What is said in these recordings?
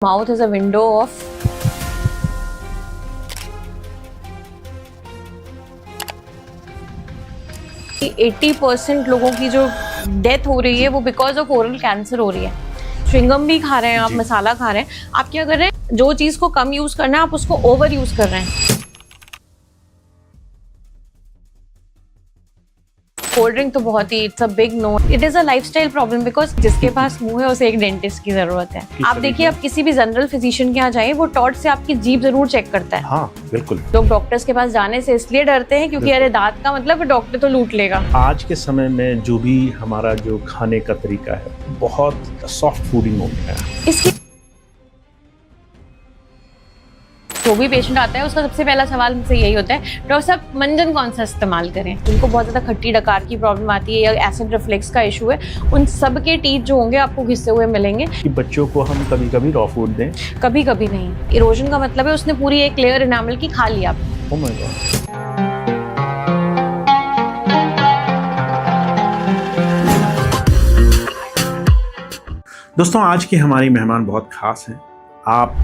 Mouth is a window of कि 80% लोगों की जो डेथ हो रही है वो बिकॉज ऑफ ओरल कैंसर हो रही है। च्युइंगम भी खा रहे हैं आप, मसाला खा रहे हैं, आप क्या कर रहे हैं, जो चीज को कम यूज करना है आप उसको ओवर यूज कर रहे हैं। कोल्ड ड्रिंक तो बहुत ही it's a big no, it is a lifestyle problem because जिसके पास मुंह है उसे एक डेंटिस्ट की जरूरत है। आप देखिए, आप किसी भी जनरल फिजिशियन के यहाँ जाइए, वो टॉर्च से आपकी जीभ जरूर चेक करता है। हाँ, बिल्कुल। लोग डॉक्टर्स के पास जाने से इसलिए डरते हैं क्योंकि अरे दांत का मतलब डॉक्टर तो लूट लेगा। आज के समय में जो भी हमारा जो खाने का तरीका है बहुत सॉफ्ट फूडिंग हो गया है। इसकी जो भी पेशेंट आता है उसका सबसे पहला सवाल मुझसे यही होता है, डॉक्टर साहब मंजन कौन सा इस्तेमाल करें। उनको बहुत ज़्यादा खट्टी डकार की प्रॉब्लम आती है या एसिड रिफ्लेक्स का इशू है, उन सब के टीथ जो होंगे आपको घिसे हुए मिलेंगे। कि बच्चों को हम कभी कभी रॉ फूड दें, कभी कभी नहीं। इरोजन का मतलब है उसने पूरी एक लेयर एनामल की खा लिया। Oh my God. दोस्तों, आज की हमारी मेहमान बहुत खास हैं। आप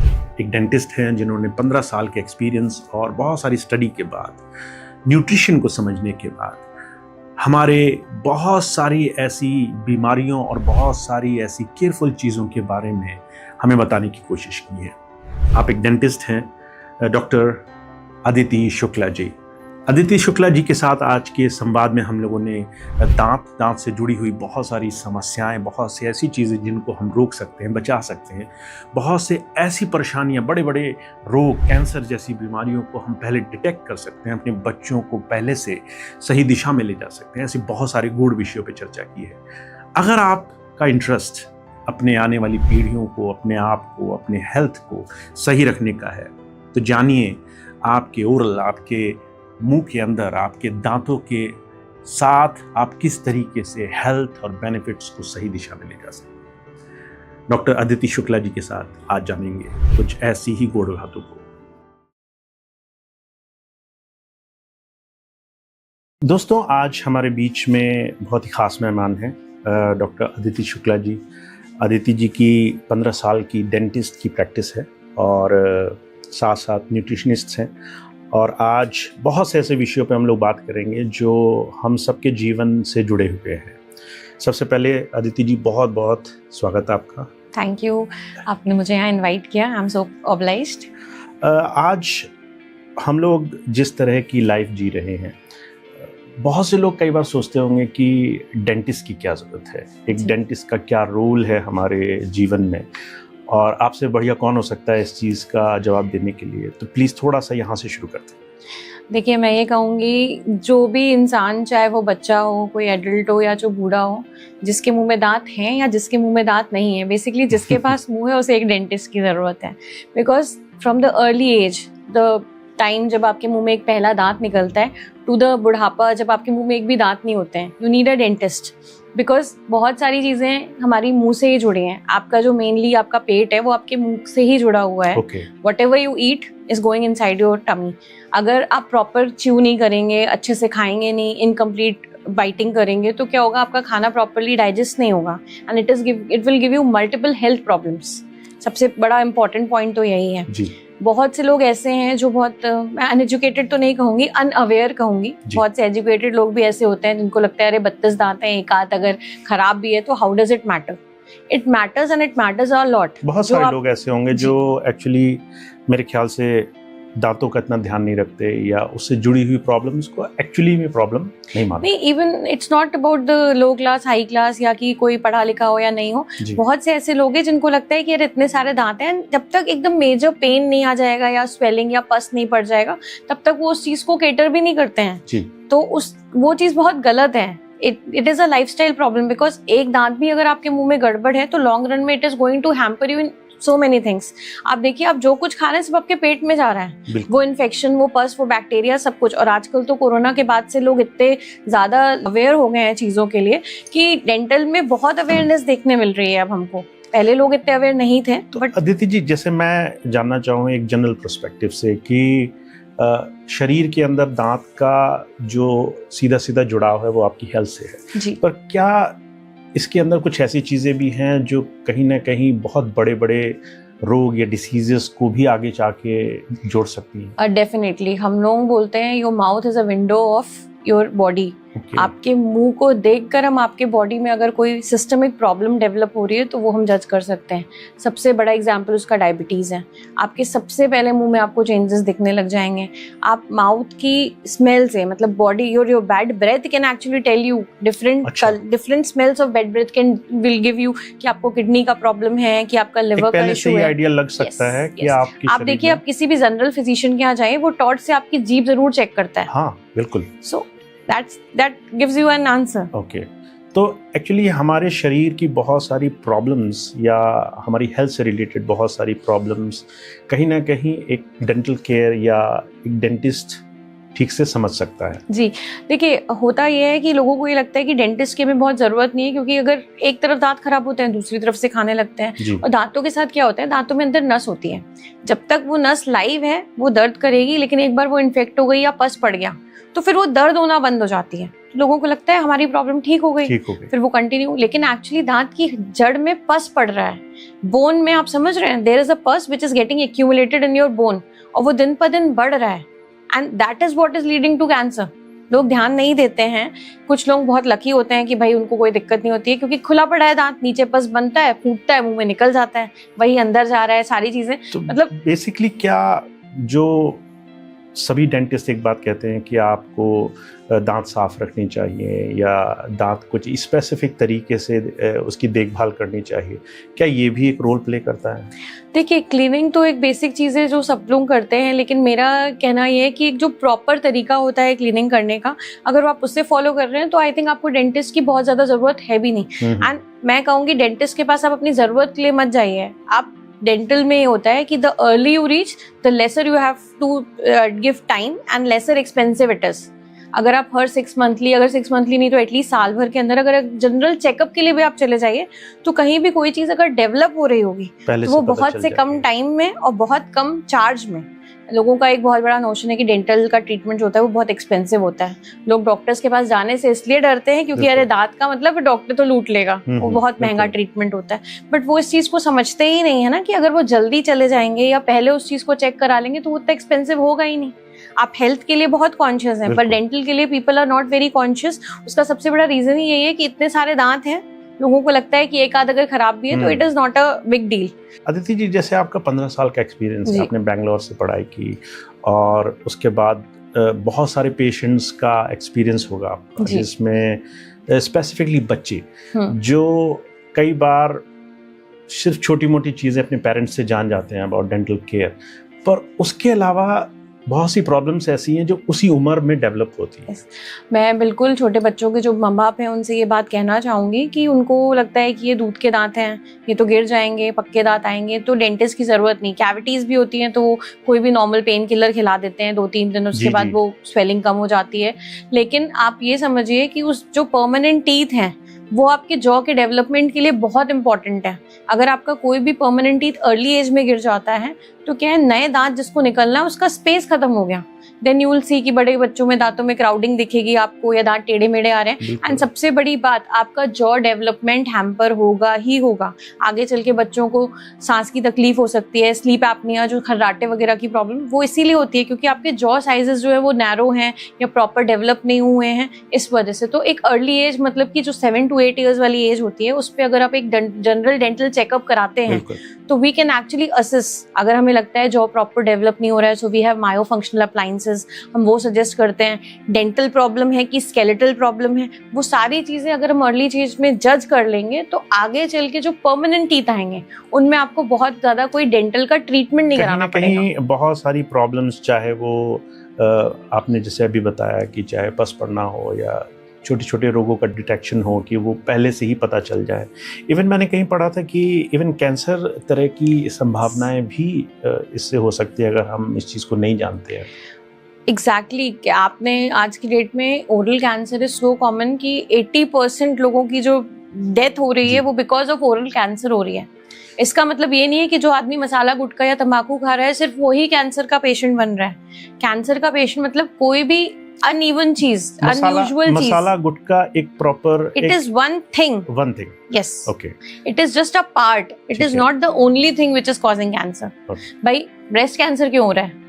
एक डेंटिस्ट हैं जिन्होंने 15 साल के एक्सपीरियंस और बहुत सारी स्टडी के बाद, न्यूट्रिशन को समझने के बाद, हमारे बहुत सारी ऐसी बीमारियों और बहुत सारी ऐसी केयरफुल चीज़ों के बारे में हमें बताने की कोशिश की है। आप एक डेंटिस्ट हैं, डॉक्टर अदिति शुक्ला जी। अदिति शुक्ला जी के साथ आज के संवाद में हम लोगों ने दांत से जुड़ी हुई बहुत सारी समस्याएं, बहुत सी ऐसी चीज़ें जिनको हम रोक सकते हैं, बचा सकते हैं, बहुत से ऐसी परेशानियां, बड़े बड़े रोग, कैंसर जैसी बीमारियों को हम पहले डिटेक्ट कर सकते हैं, अपने बच्चों को पहले से सही दिशा में ले जा सकते हैं। ऐसे बहुत सारे गूढ़ विषयों पर चर्चा की है। अगर आपका इंटरेस्ट अपने आने वाली पीढ़ियों को, अपने आप को, अपने हेल्थ को सही रखने का है, तो जानिए आपके ओरल, आपके मुंह के अंदर, आपके दांतों के साथ आप किस तरीके से हेल्थ और बेनिफिट्स को सही दिशा में ले जा सकते हैं। डॉक्टर अदिति शुक्ला जी के साथ आज जानेंगे कुछ ऐसी ही गूढ़ बातों को। दोस्तों, आज हमारे बीच में बहुत ही खास मेहमान हैं, डॉक्टर अदिति शुक्ला जी। अदिति जी की 15 साल की डेंटिस्ट की प्रैक्टिस है और साथ साथ न्यूट्रिशनिस्ट हैं। और आज बहुत से ऐसे विषयों पे हम लोग बात करेंगे जो हम सबके जीवन से जुड़े हुए हैं। सबसे पहले अदिति जी, बहुत बहुत स्वागत है आपका। थैंक यू, आपने मुझे यहाँ इनवाइट किया, आई एम सो ऑब्लाइज्ड। आज हम लोग जिस तरह की लाइफ जी रहे हैं, बहुत से लोग कई बार सोचते होंगे कि डेंटिस्ट की क्या ज़रूरत है, एक डेंटिस्ट का क्या रोल है हमारे जीवन में, और आपसे बढ़िया कौन हो सकता है इस चीज़ का जवाब देने के लिए। तो प्लीज़ थोड़ा सा यहाँ से शुरू करते हैं। देखिए, मैं ये कहूँगी, जो भी इंसान, चाहे वो बच्चा हो, कोई एडल्ट हो या जो बूढ़ा हो, जिसके मुंह में दांत हैं या जिसके मुंह में दांत नहीं है, बेसिकली जिसके पास मुंह है उसे एक डेंटिस्ट की ज़रूरत है। Because from the early age, the time जब आपके मुंह में एक पहला दांत निकलता है, टू द बुढ़ापा जब आपके मुंह में एक भी दांत नहीं होते हैं, you need a dentist. Because बहुत सारी चीज़ें हमारी मुंह से ही जुड़ी हैं। आपका जो मेनली आपका पेट है वो आपके मुंह से ही जुड़ा हुआ है। Whatever you eat is going inside your tummy. अगर आप प्रॉपर च्यू नहीं करेंगे, अच्छे से खाएंगे नहीं, इनकम्प्लीट बाइटिंग करेंगे, तो क्या होगा, आपका खाना प्रॉपरली डाइजेस्ट नहीं होगा and it will give you multiple health problems. सबसे बड़ा इंपॉर्टेंट पॉइंट तो यही है जी। बहुत से लोग ऐसे हैं जो बहुत, मैं अनएजुकेटेड तो नहीं कहूंगी, अनअवेयर कहूंगी। बहुत से एजुकेटेड लोग भी ऐसे होते हैं जिनको लगता है अरे 32 दांत हैं, एक आध अगर खराब भी है तो how does it matter. It matters and it matters a lot. बहुत सारे लोग ऐसे होंगे जो एक्चुअली मेरे ख्याल से दांतों का इतना ध्यान नहीं रखते या उससे जुड़ी हुई प्रॉब्लम्स को एक्चुअली में प्रॉब्लम नहीं मानते। नहीं, even it's not about the low class, high class, या कि कोई पढ़ा लिखा हो या नहीं हो। बहुत से ऐसे लोग हैं जिनको लगता है कि यार इतने सारे दांत हैं, जब तक एकदम मेजर पेन नहीं आ जाएगा या स्वेलिंग या पस नहीं पड़ जाएगा तब तक वो उस चीज को केटर भी नहीं करते हैं जी। तो वो चीज बहुत गलत है। It is a lifestyle problem. Because एक दांत भी अगर आपके मुंह में गड़बड़ है तो लॉन्ग रन में it is going to hamper you in so many things। आप देखिए, आप जो कुछ खा रहे हैं सब आपके पेट में जा रहा है, वो इन्फेक्शन, वो पस, वो बैक्टीरिया, सब कुछ। और आजकल तो कोरोना के बाद से लोग इतने ज्यादा अवेयर हो गए हैं चीजों के लिए कि डेंटल में बहुत अवेयरनेस देखने मिल रही है अब हमको। पहले लोग इतने अवेयर नहीं थे। बट अदिति जी, जैसे मैं जानना चाहूँ एक जनरल पर्सपेक्टिव से कि शरीर के अंदर दांत का जो सीधा सीधा जुड़ाव है वो आपकी हेल्थ से है जी। पर क्या इसके अंदर कुछ ऐसी चीज़ें भी हैं जो कहीं ना कहीं बहुत बड़े बड़े रोग या डिसीजेस को भी आगे जाके जोड़ सकती हैं? डेफिनेटली हम लोग बोलते हैं your mouth is a window of your body. Okay. आपके मुंह को देखकर हम आपके बॉडी में अगर कोई सिस्टमिक प्रॉब्लम डेवलप हो रही है तो वो हम जज कर सकते हैं। सबसे बड़ा एग्जांपल उसका डायबिटीज़ है। आपके सबसे पहले मुंह में आपको चेंजेस दिखने लग जाएंगे। आप माउथ की स्मेल से, मतलब body your bad breath can actually tell you different smells of bad breath can will give you कि आपको किडनी का प्रॉब्लम है, कि आपका लिवर का इशू है। आइडिया लग सकता है कि आप देखिए, आप किसी भी जनरल फिजिशियन के यहाँ जाइए, वो टॉर्च से आपकी जीभ जरूर चेक करता है। हाँ बिल्कुल। सो that gives you an answer. Okay. तो एक्चुअली हमारे शरीर की बहुत सारी प्रॉब्लम्स या हमारी हेल्थ से रिलेटेड बहुत सारी प्रॉब्लम्स कहीं ना कहीं एक डेंटल केयर या एक डेंटिस्ट ठीक से समझ सकता है। जी देखिए, होता यह है कि लोगों को ये लगता है कि डेंटिस्ट की हमें बहुत ज़रूरत नहीं है, क्योंकि अगर एक तरफ दांत खराब होते हैं दूसरी तरफ से खाने लगते हैं। और दांतों के साथ क्या होता है, दांतों में अंदर नस होती है। जब तक वो नस लाइव है वो दर्द करेगी, लेकिन एक बार वो इन्फेक्ट हो गई या पस पड़ गया तो फिर वो दर्द होना बंद हो जाती है। लोगों को लगता है हमारी प्रॉब्लम ठीक हो गई, फिर वो कंटिन्यू, लेकिन एक्चुअली दांत की जड़ में पस पड़ रहा है। बोन में आप समझ रहे हैं, there is a pus which is getting accumulated in your bone, और वो दिन पर दिन बढ़ रहा है, and that is what is leading to cancer. लोग ध्यान नहीं देते हैं। कुछ लोग बहुत लकी होते हैं कि भाई उनको कोई दिक्कत नहीं होती है, क्योंकि खुला पड़ा है दांत, नीचे पस बनता है, फूटता है, मुंह में निकल जाता है, वही अंदर जा रहा है, सारी चीजें। तो मतलब बेसिकली क्या जो सभी डेंटिस्ट एक बात कहते हैं कि आपको दांत साफ रखनी चाहिए या दांत कुछ स्पेसिफिक तरीके से उसकी देखभाल करनी चाहिए, क्या ये भी एक रोल प्ले करता है? देखिए, क्लीनिंग तो एक बेसिक चीज़ है जो सब लोग करते हैं, लेकिन मेरा कहना ये है कि एक जो प्रॉपर तरीका होता है क्लीनिंग करने का, अगर आप उससे फॉलो कर रहे हैं तो आई थिंक आपको डेंटिस्ट की बहुत ज़्यादा ज़रूरत है भी नहीं। एंड मैं कहूँगी के पास आप अपनी ज़रूरत के लिए मत जाइए। आप डेंटल में ये होता है कि the early you reach the lesser you have to give time and lesser expensive it is. अगर आप हर 6 मंथली, अगर 6 मंथली नहीं तो एटलीस्ट साल भर के अंदर अगर जनरल चेकअप के लिए भी आप चले जाइए, तो कहीं भी कोई चीज़ अगर डेवलप हो रही होगी तो वो बहुत से कम टाइम में और बहुत कम चार्ज में। लोगों का एक बहुत बड़ा नोशन है कि डेंटल का ट्रीटमेंट जो होता है वो बहुत एक्सपेंसिव होता है। लोग डॉक्टर्स के पास जाने से इसलिए डरते हैं क्योंकि अरे दांत का मतलब डॉक्टर तो लूट लेगा, वो बहुत महंगा ट्रीटमेंट होता है। बट वो इस चीज़ को समझते ही नहीं है ना कि अगर वो जल्दी चले जाएंगे या पहले उस चीज़ को चेक करा लेंगे तो वो उतना एक्सपेंसिव होगा ही नहीं। आप हेल्थ के लिए बहुत कॉन्शियस हैं, पर डेंटल के लिए people are not very conscious. उसका सबसे बड़ा रीजन ही यही है कि इतने सारे दांत हैं, लोगों को लगता है कि एक आध अगर खराब भी है तो it is not a big deal. Aditi ji, जैसे आपका 15 साल का एक्सपीरियंस है, आपने बैंगलोर से पढ़ाई की और उसके बाद बहुत सारे पेशेंट्स का एक्सपीरियंस होगा आपका, जिसमें स्पेसिफिकली बच्चे जो कई बार सिर्फ छोटी मोटी चीज़ें अपने पेरेंट्स से जान जाते हैं अबाउट डेंटल केयर, पर उसके अलावा बहुत सी प्रॉब्लम्स ऐसी हैं जो उसी उम्र में डेवलप होती हैं। मैं बिल्कुल छोटे बच्चों के जो माँ बाप हैं उनसे ये बात कहना चाहूँगी कि उनको लगता है कि ये दूध के दांत हैं, ये तो गिर जाएंगे, पक्के दांत आएंगे, तो डेंटिस्ट की ज़रूरत नहीं। कैविटीज़ भी होती हैं तो कोई भी नॉर्मल पेन किलर खिला देते हैं 2-3 दिन, उसके बाद वो स्वेलिंग कम हो जाती है। लेकिन आप ये समझिए कि उस जो परमानेंट टीथ हैं वो आपके जॉ के डेवलपमेंट के लिए बहुत इंपॉर्टेंट है। अगर आपका कोई भी परमानेंट टीथ अर्ली एज में गिर जाता है तो क्या है, नए दांत जिसको निकलना है उसका स्पेस खत्म हो गया, देन यू विल सी कि बड़े बच्चों में दांतों में क्राउडिंग दिखेगी आपको, या दांत टेढ़े मेढ़े आ रहे हैं। एंड सबसे बड़ी बात, आपका जॉ डेवलपमेंट हैम्पर होगा ही होगा। आगे चल के बच्चों को सांस की तकलीफ हो सकती है, स्लीप एपनिया, जो खर्राटे वगैरह की प्रॉब्लम, वो इसीलिए होती है क्योंकि आपके जॉ साइजेस जो है वो नैरो हैं या प्रॉपर डेवलप नहीं हुए हैं, इस वजह से। तो एक अर्ली एज, मतलब कि जो 7 to 8 ईयर्स वाली एज होती है, उस पर अगर आप एक जनरल डेंटल चेकअप कराते हैं तो वी कैन एक्चुअली असिस्ट। अगर हमें लगता है जॉ प्रॉपर डेवलप नहीं हो रहा है, सो वी हैव मायोफंक्शनल अप्लायंसेस, हम वो सजेस्ट करते हैं। डेंटल प्रॉब्लम है कि स्केलेटल प्रॉब्लम है, वो सारी चीज़ें अगर हम अर्ली एज में जज कर लेंगे तो आगे चल के जो परमानेंट टीथ आएंगे उनमें आपको बहुत ज़्यादा कोई डेंटल का ट्रीटमेंट नहीं कराना पड़ेगा। कहीं बहुत सारी प्रॉब्लम्स, चाहे वो आपने जैसे अभी बताया कि चाहे पस पड़ना हो या छोटे छोटे रोगों का डिटेक्शन हो, कि वो पहले से ही पता चल जाए। इवन मैंने कहीं पढ़ा था कि इवन कैंसर तरह की संभावनाएं भी इससे हो सकती है अगर हम इस चीज़ को नहीं जानते हैं। एग्जैक्टली आपने आज की डेट में oral cancer is so common कि 80% लोगों की जो डेथ हो रही है वो बिकॉज ऑफ ओरल कैंसर हो रही है। इसका मतलब ये नहीं है कि जो आदमी मसाला गुटखा या तंबाकू खा रहा है सिर्फ वही कैंसर का पेशेंट बन रहा है। कैंसर का पेशेंट मतलब कोई भी uneven चीज, unusual चीज। मसाला गुटखा एक proper, it is one thing, yes, okay, it is just a part, it is not the only thing which is causing cancer। भाई ब्रेस्ट कैंसर क्यों हो रहा है,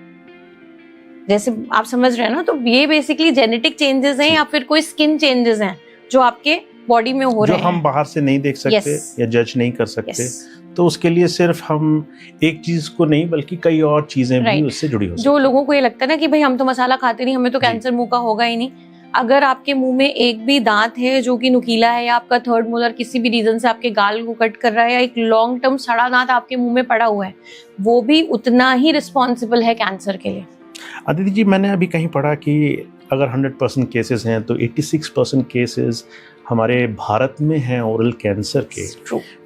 जैसे आप समझ रहे हैं ना, तो ये बेसिकली जेनेटिक चेंजेस हैं या फिर कोई स्किन चेंजेस हैं जो आपके बॉडी में हो रहे हैं, जो हम बाहर से नहीं देख सकते या जज नहीं कर सकते। तो उसके लिए सिर्फ हम एक चीज को नहीं बल्कि कई और चीजें भी उससे जुड़ी हो सकती हैं। जो लोगों को ये लगता है ना कि भाई हम तो मसाला खाते नहीं, हमें तो कैंसर मुंह का होगा ही नहीं, अगर आपके मुंह में एक भी दांत है जो कि नुकीला है या आपका थर्ड मोलर किसी भी रीजन से आपके गाल को कट कर रहा है या एक लॉन्ग टर्म सड़ा दांत आपके मुंह में पड़ा हुआ है, वो भी उतना ही रिस्पॉन्सिबल है कैंसर के लिए। अदिति जी, मैंने अभी कहीं पढ़ा कि अगर 100% केसेस हैं तो 86% केसेस हमारे भारत में हैं ओरल कैंसर के,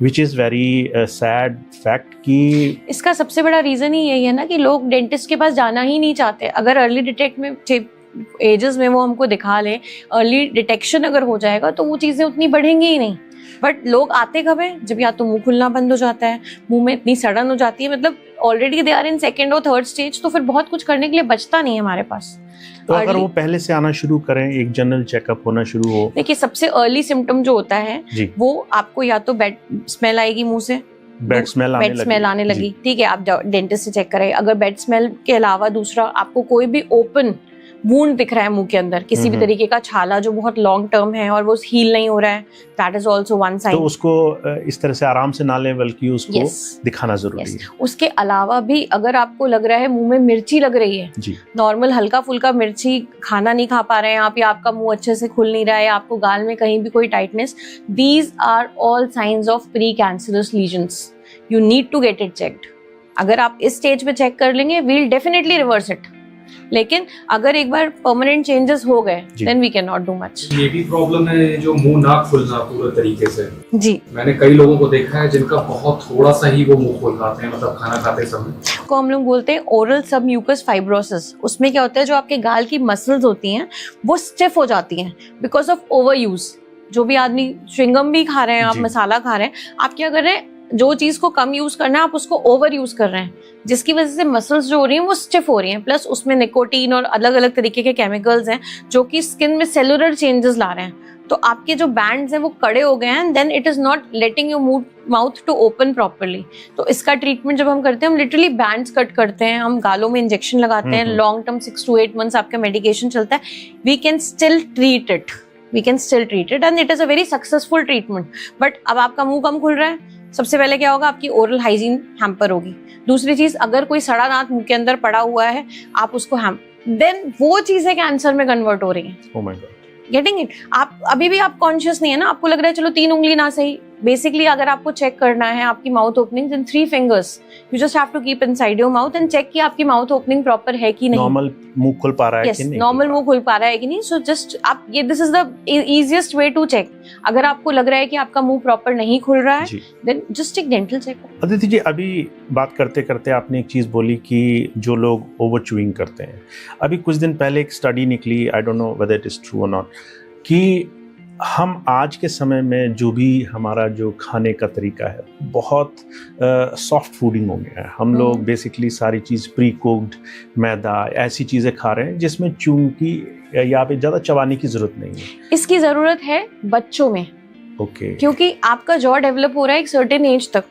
which is very sad fact. कि इसका सबसे बड़ा रीज़न ही यही है ना कि लोग डेंटिस्ट के पास जाना ही नहीं चाहते। अगर अर्ली डिटेक्ट में एजेस में वो हमको दिखा ले, अर्ली डिटेक्शन अगर हो जाएगा तो वो चीज़ें उतनी बढ़ेंगी ही नहीं। बट लोग आते कब है, जब या तो मुंह खुलना बंद हो जाता है, मुंह में इतनी सड़न हो जाती है, मतलब already they are in second और थर्ड स्टेज, तो फिर बहुत कुछ करने के लिए बचता नहीं है हमारे पास। तो अगर वो पहले से आना शुरू करें, एक जनरल चेकअप होना शुरू हो। देखिए, सबसे अर्ली सिम्टम जो होता है वो आपको या तो बैड स्मेल आएगी मुंह से, बैड स्मेल आने लगी, ठीक है, आप डेंटिस्ट से चेक करें। अगर बैड स्मेल के अलावा दूसरा आपको कोई भी ओपन वूंड दिख रहा है मुंह के अंदर, किसी भी तरीके का छाला जो बहुत लॉन्ग टर्म है और वो हील नहीं हो रहा है, that is also one sine. तो उसको इस तरह से आराम से ना लें, बल्कि उसको दिखाना जरूरी है। उसके अलावा भी अगर आपको लग रहा है मुंह में मिर्ची लग रही है, नॉर्मल हल्का फुल्का मिर्ची खाना नहीं खा पा रहे हैं आप, या आपका मुंह अच्छे से खुल नहीं रहा है, आपको गाल में कहीं भी कोई tightness, these are all signs of pre cancerous lesions. You need to get it checked. अगर आप इस स्टेज पे चेक कर लेंगे, we will definitely reverse it. लेकिन अगर एक बार परमानेंट चेंजेस हो गए, then we can not do much. ये भी प्रॉब्लम है जो मुंह ना खुलना पूरे तरीके से। जी, मैंने कई लोगों को देखा है जिनका बहुत थोड़ा सा ही वो मुंह खोल पाते हैं, मतलब खाना खाते समय। को हम लोग बोलते हैं ओरल सबम्यूकस फाइब्रोसिस। उसमें क्या होता है, जो आपके गाल की मसल्स होती हैं वो स्टिफ हो जाती हैं बिकॉज ऑफ ओवर यूज। जो भी आदमी च्युइंगम भी खा रहे हैं, आप मसाला खा रहे हैं, आप क्या कर रहे हैं, जो चीज को कम यूज करना है आप उसको ओवर यूज कर रहे हैं, जिसकी वजह से मसल्स जो हो रही हैं वो स्टिफ हो रही हैं। प्लस उसमें निकोटीन और अलग अलग तरीके के केमिकल्स हैं जो कि स्किन में सेलुलर चेंजेस ला रहे हैं। तो आपके जो बैंड्स हैं वो कड़े हो गए हैं, then it is not letting your mouth to open properly. तो इसका ट्रीटमेंट जब हम करते हैं, हम लिटरली बैंड्स कट करते हैं, हम गालों में इंजेक्शन लगाते हैं, लॉन्ग टर्म 6 to 8 months आपका मेडिकेशन चलता है। We can still treat it and it is a very successful treatment. But अब आपका मुंह कम खुल रहा है, सबसे पहले क्या होगा, आपकी ओरल हाइजीन हैम्पर होगी। दूसरी चीज, अगर कोई सड़ा दांत मुंह के अंदर पड़ा हुआ है, आप उसको देन वो चीजें कैंसर में कन्वर्ट हो रही हैं। Oh my God. Getting it? आप अभी भी आप कॉन्शियस नहीं है ना, आपको लग रहा है चलो 3 उंगली ना सही। बेसिकली अगर आपको चेक करना है आपकी mouth opening, then 3 fingers you just have to keep inside your mouth and check कि आपकी माउथ ओपनिंग प्रॉपर है कि नहीं, नॉर्मल मुंह खुल पा रहा है कि नहीं, नॉर्मल मुंह खुल पा रहा है कि नहीं। सो जस्ट आप ये, this is the easiest way to check. अगर आपको लग रहा है कि आपका मुंह प्रॉपर नहीं खुल रहा है, then just take dental checkup. Aditi ji, अभी बात करते करते आपने एक चीज बोली कि जो लोग ओवर च्यूइंग करते हैं, अभी कुछ दिन पहले एक स्टडी निकली, I don't know whether it is true और नॉट, कि हम आज के समय में जो भी हमारा जो खाने का तरीका है बहुत सॉफ्ट फूडिंग हो गया है। हम लोग बेसिकली सारी चीज़ प्री कुक्ड, मैदा, ऐसी चीज़ें खा रहे हैं जिसमें चून की या पे ज़्यादा चबाने की ज़रूरत नहीं है। इसकी ज़रूरत है बच्चों में, क्योंकि आपका जॉ डेवलप हो रहा है एक सर्टेन एज तक।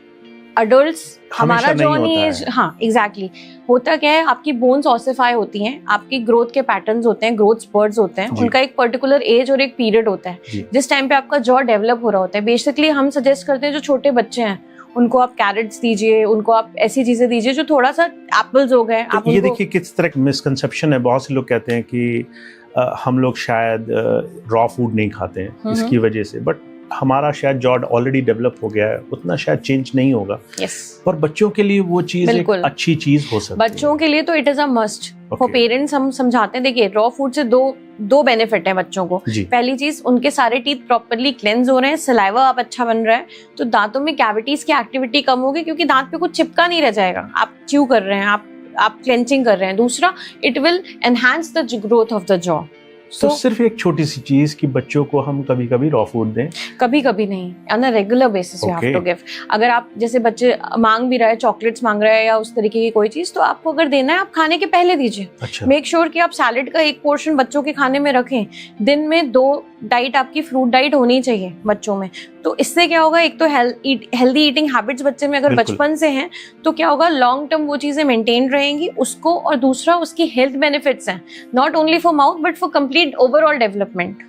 अडल्ट्स हमारा जॉ नहीं एज, हाँ एग्जैक्टली। होता क्या है, आपकी बोन्स ऑसिफाई होती हैं, आपकी ग्रोथ के पैटर्न्स होते हैं, ग्रोथ स्पर्ट्स होते हैं, उनका एक पर्टिकुलर एज और एक पीरियड होता है जिस टाइम पे आपका जॉ डेवलप हो रहा होता है। बेसिकली हम सजेस्ट करते हैं जो छोटे बच्चे हैं उनको आप कैरेट्स दीजिए, उनको आप ऐसी चीजें दीजिए जो थोड़ा सा एप्पल्स हो गए। तो ये देखिए किस तरह मिसकंसेप्शन है। बहुत से लोग कहते हैं कि हम लोग शायद रॉ फूड नहीं खाते हैं इसकी वजह से, बट हमारा शायद जॉ ऑलरेडी डेवलप हो गया है, उतना शायद चेंज नहीं होगा। पर बच्चों के लिए वो चीज एक अच्छी चीज हो सकती है। बच्चों के लिए तो it is a must for parents. हम समझाते हैं, देखिए रॉ फूड से दो बेनिफिट है बच्चों को। पहली चीज, उनके सारे टीथ प्रॉपर्ली क्लेंज हो रहे हैं, सलाइवा आप अच्छा बन रहा है, तो दांतों में कैविटीज की एक्टिविटी कम होगी क्योंकि दांत पे कुछ चिपका नहीं रह जाएगा, आप च्यू कर रहे हैं, आप क्लेंचिंग कर रहे हैं। दूसरा, it will enhance the growth of the jaw. तो सिर्फ एक छोटी सी चीज कि बच्चों को हम कभी कभी रॉ फूड दें, कभी कभी नहीं, on a regular basis you have to give. अगर आप जैसे बच्चे मांग भी रहे हैं, चॉकलेट्स मांग रहे हैं या उस तरीके की कोई चीज, तो आपको अगर देना है आप खाने के पहले दीजिए। अच्छा। मेक श्योर कि आप सैलेड का एक पोर्शन बच्चों के खाने में रखें। दिन में 2 डाइट आपकी फ्रूट डाइट होनी चाहिए बच्चों में। तो इससे क्या होगा, एक तो हेल्दी ईटिंग हैबिट्स बच्चे में अगर बचपन से हैं तो क्या होगा, लॉन्ग टर्म वो चीजें मेंटेन रहेंगी उसको, और दूसरा उसकी हेल्थ बेनिफिट्स हैं, not only for mouth but for complete overall development.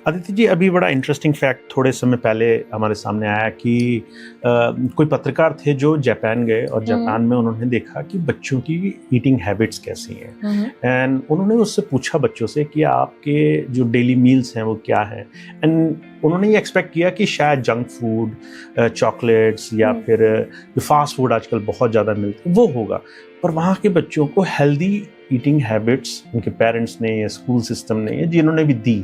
Aditi ji, अभी बड़ा इंटरेस्टिंग फैक्ट थोड़े समय पहले हमारे सामने आया कि कोई पत्रकार थे जो जापान गए और जापान में उन्होंने देखा कि बच्चों की ईटिंग हैबिट्स कैसी हैं, एंड उन्होंने उससे पूछा बच्चों से कि आपके जो डेली मील्स हैं वो क्या हैं, एंड उन्होंने ये एक्सपेक्ट किया कि शायद जंक फूड, चॉकलेट्स या फिर जो फास्ट फूड आजकल बहुत ज़्यादा मिलते हैं वो होगा, पर वहाँ के बच्चों को हेल्दी ईटिंग हैबिट्स उनके पेरेंट्स ने या स्कूल सिस्टम ने या जिन्होंने भी दी,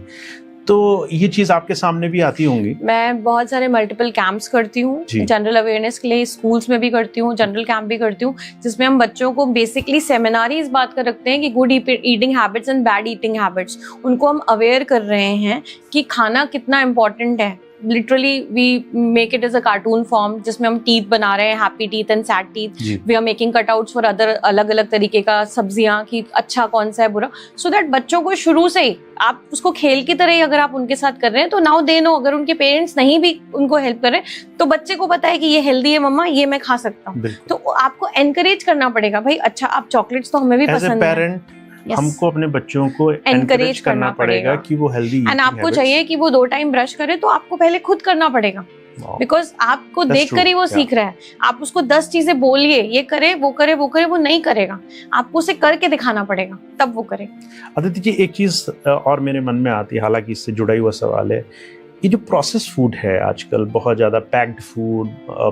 तो ये चीज आपके सामने भी आती होंगी। मैं बहुत सारे मल्टीपल कैंप्स करती हूँ जनरल अवेयरनेस के लिए, स्कूल्स में भी करती हूँ, जनरल कैंप भी करती हूँ, जिसमें हम बच्चों को बेसिकली सेमिनार ही इस बात का रखते हैं कि good eating habits and bad eating habits, उनको हम अवेयर कर रहे हैं कि खाना कितना इंपॉर्टेंट है। Literally we make it as a cartoon form, जिसमें हम टीथ बना रहे हैं, happy teeth and sad teeth, we are making cutouts for other अलग अलग तरीके का सब्जियां कि अच्छा कौन सा है बुरा, सो दैट बच्चों को शुरू से ही आप उसको खेल की तरह ही अगर आप उनके साथ कर रहे हैं तो नाउ दे नो, अगर उनके पेरेंट्स नहीं भी उनको हेल्प कर रहे तो बच्चे को पता है कि ये हेल्दी है मम्मा, ये मैं खा सकता हूँ। तो आपको एनकरेज करना पड़ेगा, भाई अच्छा आप चॉकलेट्स तो हमें भी पसंद है, Yes. हमको अपने बच्चों को एनकरेज करना पड़ेगा कि वो हेल्दी, एंड आपको चाहिए कि वो 2 टाइम ब्रश करे तो आपको पहले खुद करना पड़ेगा, बिकॉज आपको देख कर ही वो सीख रहा है। आप उसको 10 चीजें बोलिए, ये करे वो करे वो करे, वो नहीं करेगा, आपको उसे करके दिखाना पड़ेगा तब वो करेगा। अदिति जी, एक चीज और मेरे मन में आती है, हालांकि इससे जुड़ा हुआ सवाल है, ये जो प्रोसेस फूड है आजकल, बहुत ज़्यादा पैक्ड फूड,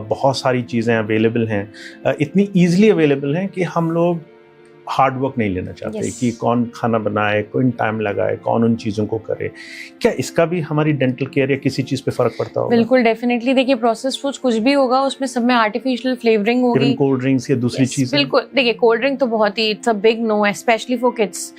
बहुत सारी चीज़ें अवेलेबल हैं, इतनी ईजिली अवेलेबल हैं कि हम लोग हार्ड वर्क नहीं लेना चाहते कि कौन खाना बनाए, कौन टाइम लगाए, कौन उन चीज़ों को करे। क्या इसका भी हमारी डेंटल केयर या किसी चीज़ पे फर्क पड़ता होगा? बिल्कुल, डेफिनेटली। देखिए, प्रोसेस्ड फूड्स कुछ भी होगा उसमें सब में आर्टिफिशियल फ्लेवरिंग होगी, कोल्ड ड्रिंक्स या दूसरी चीज़ें। बिल्कुल, देखिए कोल्ड ड्रिंक तो बहुत ही it's a big no, specially for kids.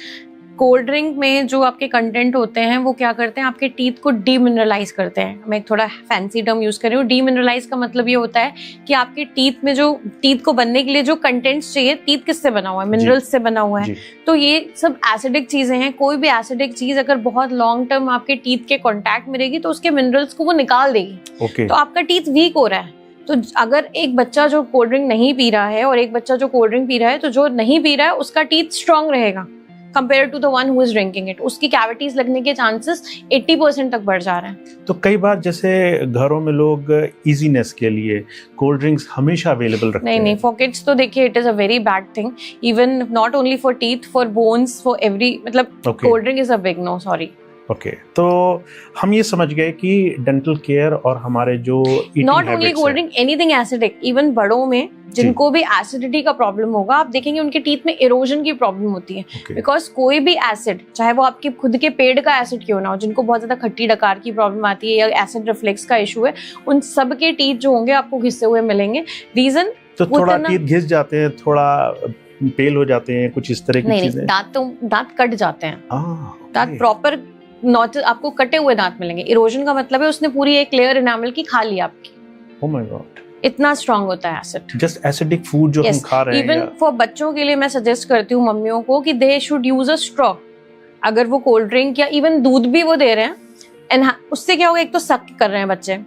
Cold drink में जो आपके कंटेंट होते हैं वो क्या करते हैं, आपके टीथ को डीमिनरलाइज करते हैं। मैं एक थोड़ा फैंसी टर्म यूज कर रही हूँ। डीमिनरलाइज का मतलब ये होता है कि आपके टीथ में जो टीथ को बनने के लिए जो कंटेंट्स चाहिए, टीथ किससे बना हुआ है, मिनरल्स से बना हुआ है, तो ये सब एसिडिक चीजें हैं। कोई भी एसिडिक चीज अगर बहुत लॉन्ग टर्म आपके टीथ के कॉन्टैक्ट में रहेगी तो उसके मिनरल्स को वो निकाल देगी। तो आपका टीथ वीक हो रहा है। तो अगर एक बच्चा जो कोल्ड ड्रिंक नहीं पी रहा है और एक बच्चा जो कोल्ड ड्रिंक पी रहा है, तो जो नहीं पी रहा है उसका टीथ स्ट्रांग रहेगा compare to the one who is drinking it. उसकी कैविटीज लगने के चांसेस 80% तक बढ़ जा रहे हैं। तो कई बार जैसे घरों में लोग इजीनेस के लिए कोल्ड ड्रिंक्स हमेशा अवेलेबल रखते हैं। नहीं, फॉर किड्स तो देखिए it is a very bad thing, even not only for teeth, for bones, for every, मतलब cold drink is a big no, sorry. Okay, तो हम ये समझ गए कि डेंटल केयर और हमारे जो not only cold drink, anything acidic, even बड़ों में जिनको भी एसिडिटी का प्रॉब्लम होगा, आप देखेंगे उनके टीथ में इरोजन की प्रॉब्लम होती है। बिकॉज कोई भी एसिड, चाहे वो आपके खुद के पेड़ का एसिड क्यों ना हो, जिनको बहुत ज्यादा खट्टी डकार की प्रॉब्लम आती है या एसिड रिफ्लेक्स का इशू है, उन सब के टीथ जो होंगे आपको घिसे हुए मिलेंगे। रीजन तो थोड़ा टीथ घिस जाते हैं, थोड़ा पेल हो जाते हैं, कुछ इस तरह की चीजें। दांत कट जाते हैं, दांत प्रॉपर नॉट आपको कटे हुए दांत मिलेंगे। इरोजन का मतलब है उसने पूरी एक लेयर एनामल की खा ली आपकी। ओह माय गॉड, इतना स्ट्रांग होता है एसिड। जस्ट एसिडिक फूड जो हम खा रहे हैं। इवन फॉर बच्चों के लिए मैं सजेस्ट करती हूँ मम्मियों को कि they should use a straw. अगर वो कोल्ड ड्रिंक या इवन दूध भी वो दे रहे हैं, एंड उससे क्या होगा, एक तो सक कर रहे हैं बच्चे,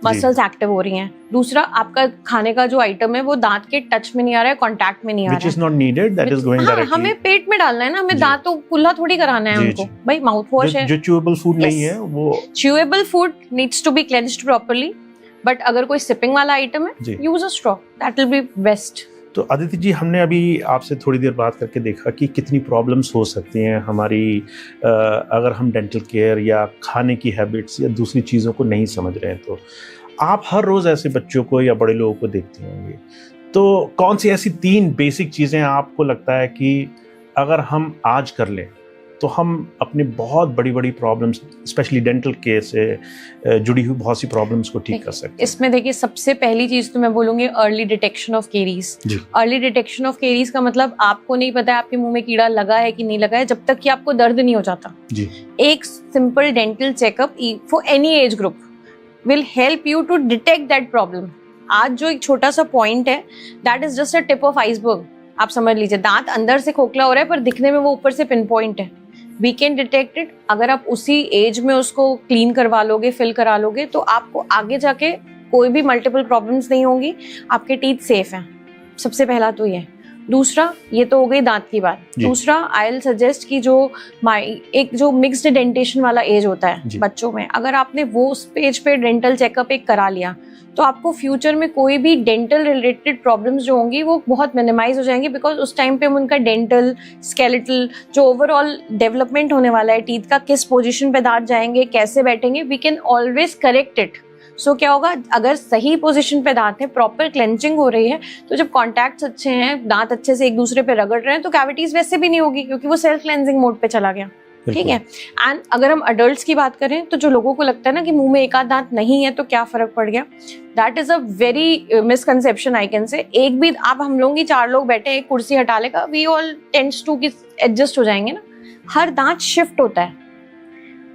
मसल्स एक्टिव हो रही हैं, दूसरा आपका खाने का जो आइटम है वो दांत के टच में नहीं आ रहा है, कांटेक्ट में नहीं आ रहा है, which is not needed, that is going directly। हमें पेट में डालना है ना, हमें दांत तो कुल्ला थोड़ी कराना है हमको, भाई माउथ वॉश है। जो च्यूएबल फूड नहीं है वो, chewable food needs to be cleansed properly, but अगर कोई सिपिंग वाला आइटम है, use a straw, that will be best. तो अदिति जी, हमने अभी आपसे थोड़ी देर बात करके देखा कि कितनी प्रॉब्लम्स हो सकती हैं हमारी अगर हम डेंटल केयर या खाने की हैबिट्स या दूसरी चीज़ों को नहीं समझ रहे हैं। तो आप हर रोज़ ऐसे बच्चों को या बड़े लोगों को देखते होंगे, तो कौन सी ऐसी 3 बेसिक चीज़ें आपको लगता है कि अगर हम आज कर लें तो हम अपनी बहुत बड़ी बड़ी प्रॉब्लम्स, स्पेशली डेंटल केयर से जुड़ी हुई बहुत सी प्रॉब्लम्स को ठीक कर सकते हैं। इसमें देखिए सबसे पहली चीज तो मैं बोलूंगी early detection of caries. Early detection of caries का मतलब आपको नहीं पता है आपके मुंह में कीड़ा लगा है कि नहीं लगा है जब तक कि आपको दर्द नहीं हो जाता जी। एक simple dental checkup for any age group will help you to detect that problem. आज जो एक छोटा सा पॉइंट है that is just a tip of iceberg. आप समझ लीजिए दांत अंदर से खोखला हो रहा है पर दिखने में वो ऊपर से पिन पॉइंट है। We can detect it. अगर आप उसी एज में उसको क्लीन करवा लोगे, फिल करा लोगे, तो आपको आगे जाके कोई भी मल्टीपल प्रॉब्लम्स नहीं होंगी, आपके टीथ सेफ हैं। सबसे पहला तो ये। दूसरा, ये तो हो गई दांत की बात। दूसरा, आई विल सजेस्ट कि एक जो मिक्स्ड डेंटेशन वाला एज होता है बच्चों में, अगर आपने वो उस पेज पे डेंटल चेकअप एक करा लिया तो आपको फ्यूचर में कोई भी डेंटल रिलेटेड प्रॉब्लम्स जो होंगी वो बहुत मिनिमाइज हो जाएंगी, बिकॉज उस टाइम पे हम उनका डेंटल स्केलेटल जो ओवरऑल डेवलपमेंट होने वाला है टीथ का, किस पोजीशन पे दांत जाएंगे, कैसे बैठेंगे, we can always correct it. So क्या होगा, अगर सही पोजीशन पे दांत है, प्रॉपर क्लेंचिंग हो रही है, तो जब कॉन्टैक्ट्स अच्छे हैं, दांत अच्छे से एक दूसरे पे रगड़ रहे हैं, तो कैविटीज वैसे भी नहीं होगी क्योंकि वो सेल्फ क्लेंजिंग मोड पे चला गया। ठीक है। एंड अगर हम अडल्ट्स की बात करें तो जो लोगों को लगता है ना कि मुंह में एक आध दांत नहीं है तो क्या फर्क पड़ गया, that is a very misconception I can say. एक भी आप हम लोग ही 4 लोग बैठे एक कुर्सी हटा लेगा, we all tends to adjust हो जाएंगे ना। हर दांत शिफ्ट होता है।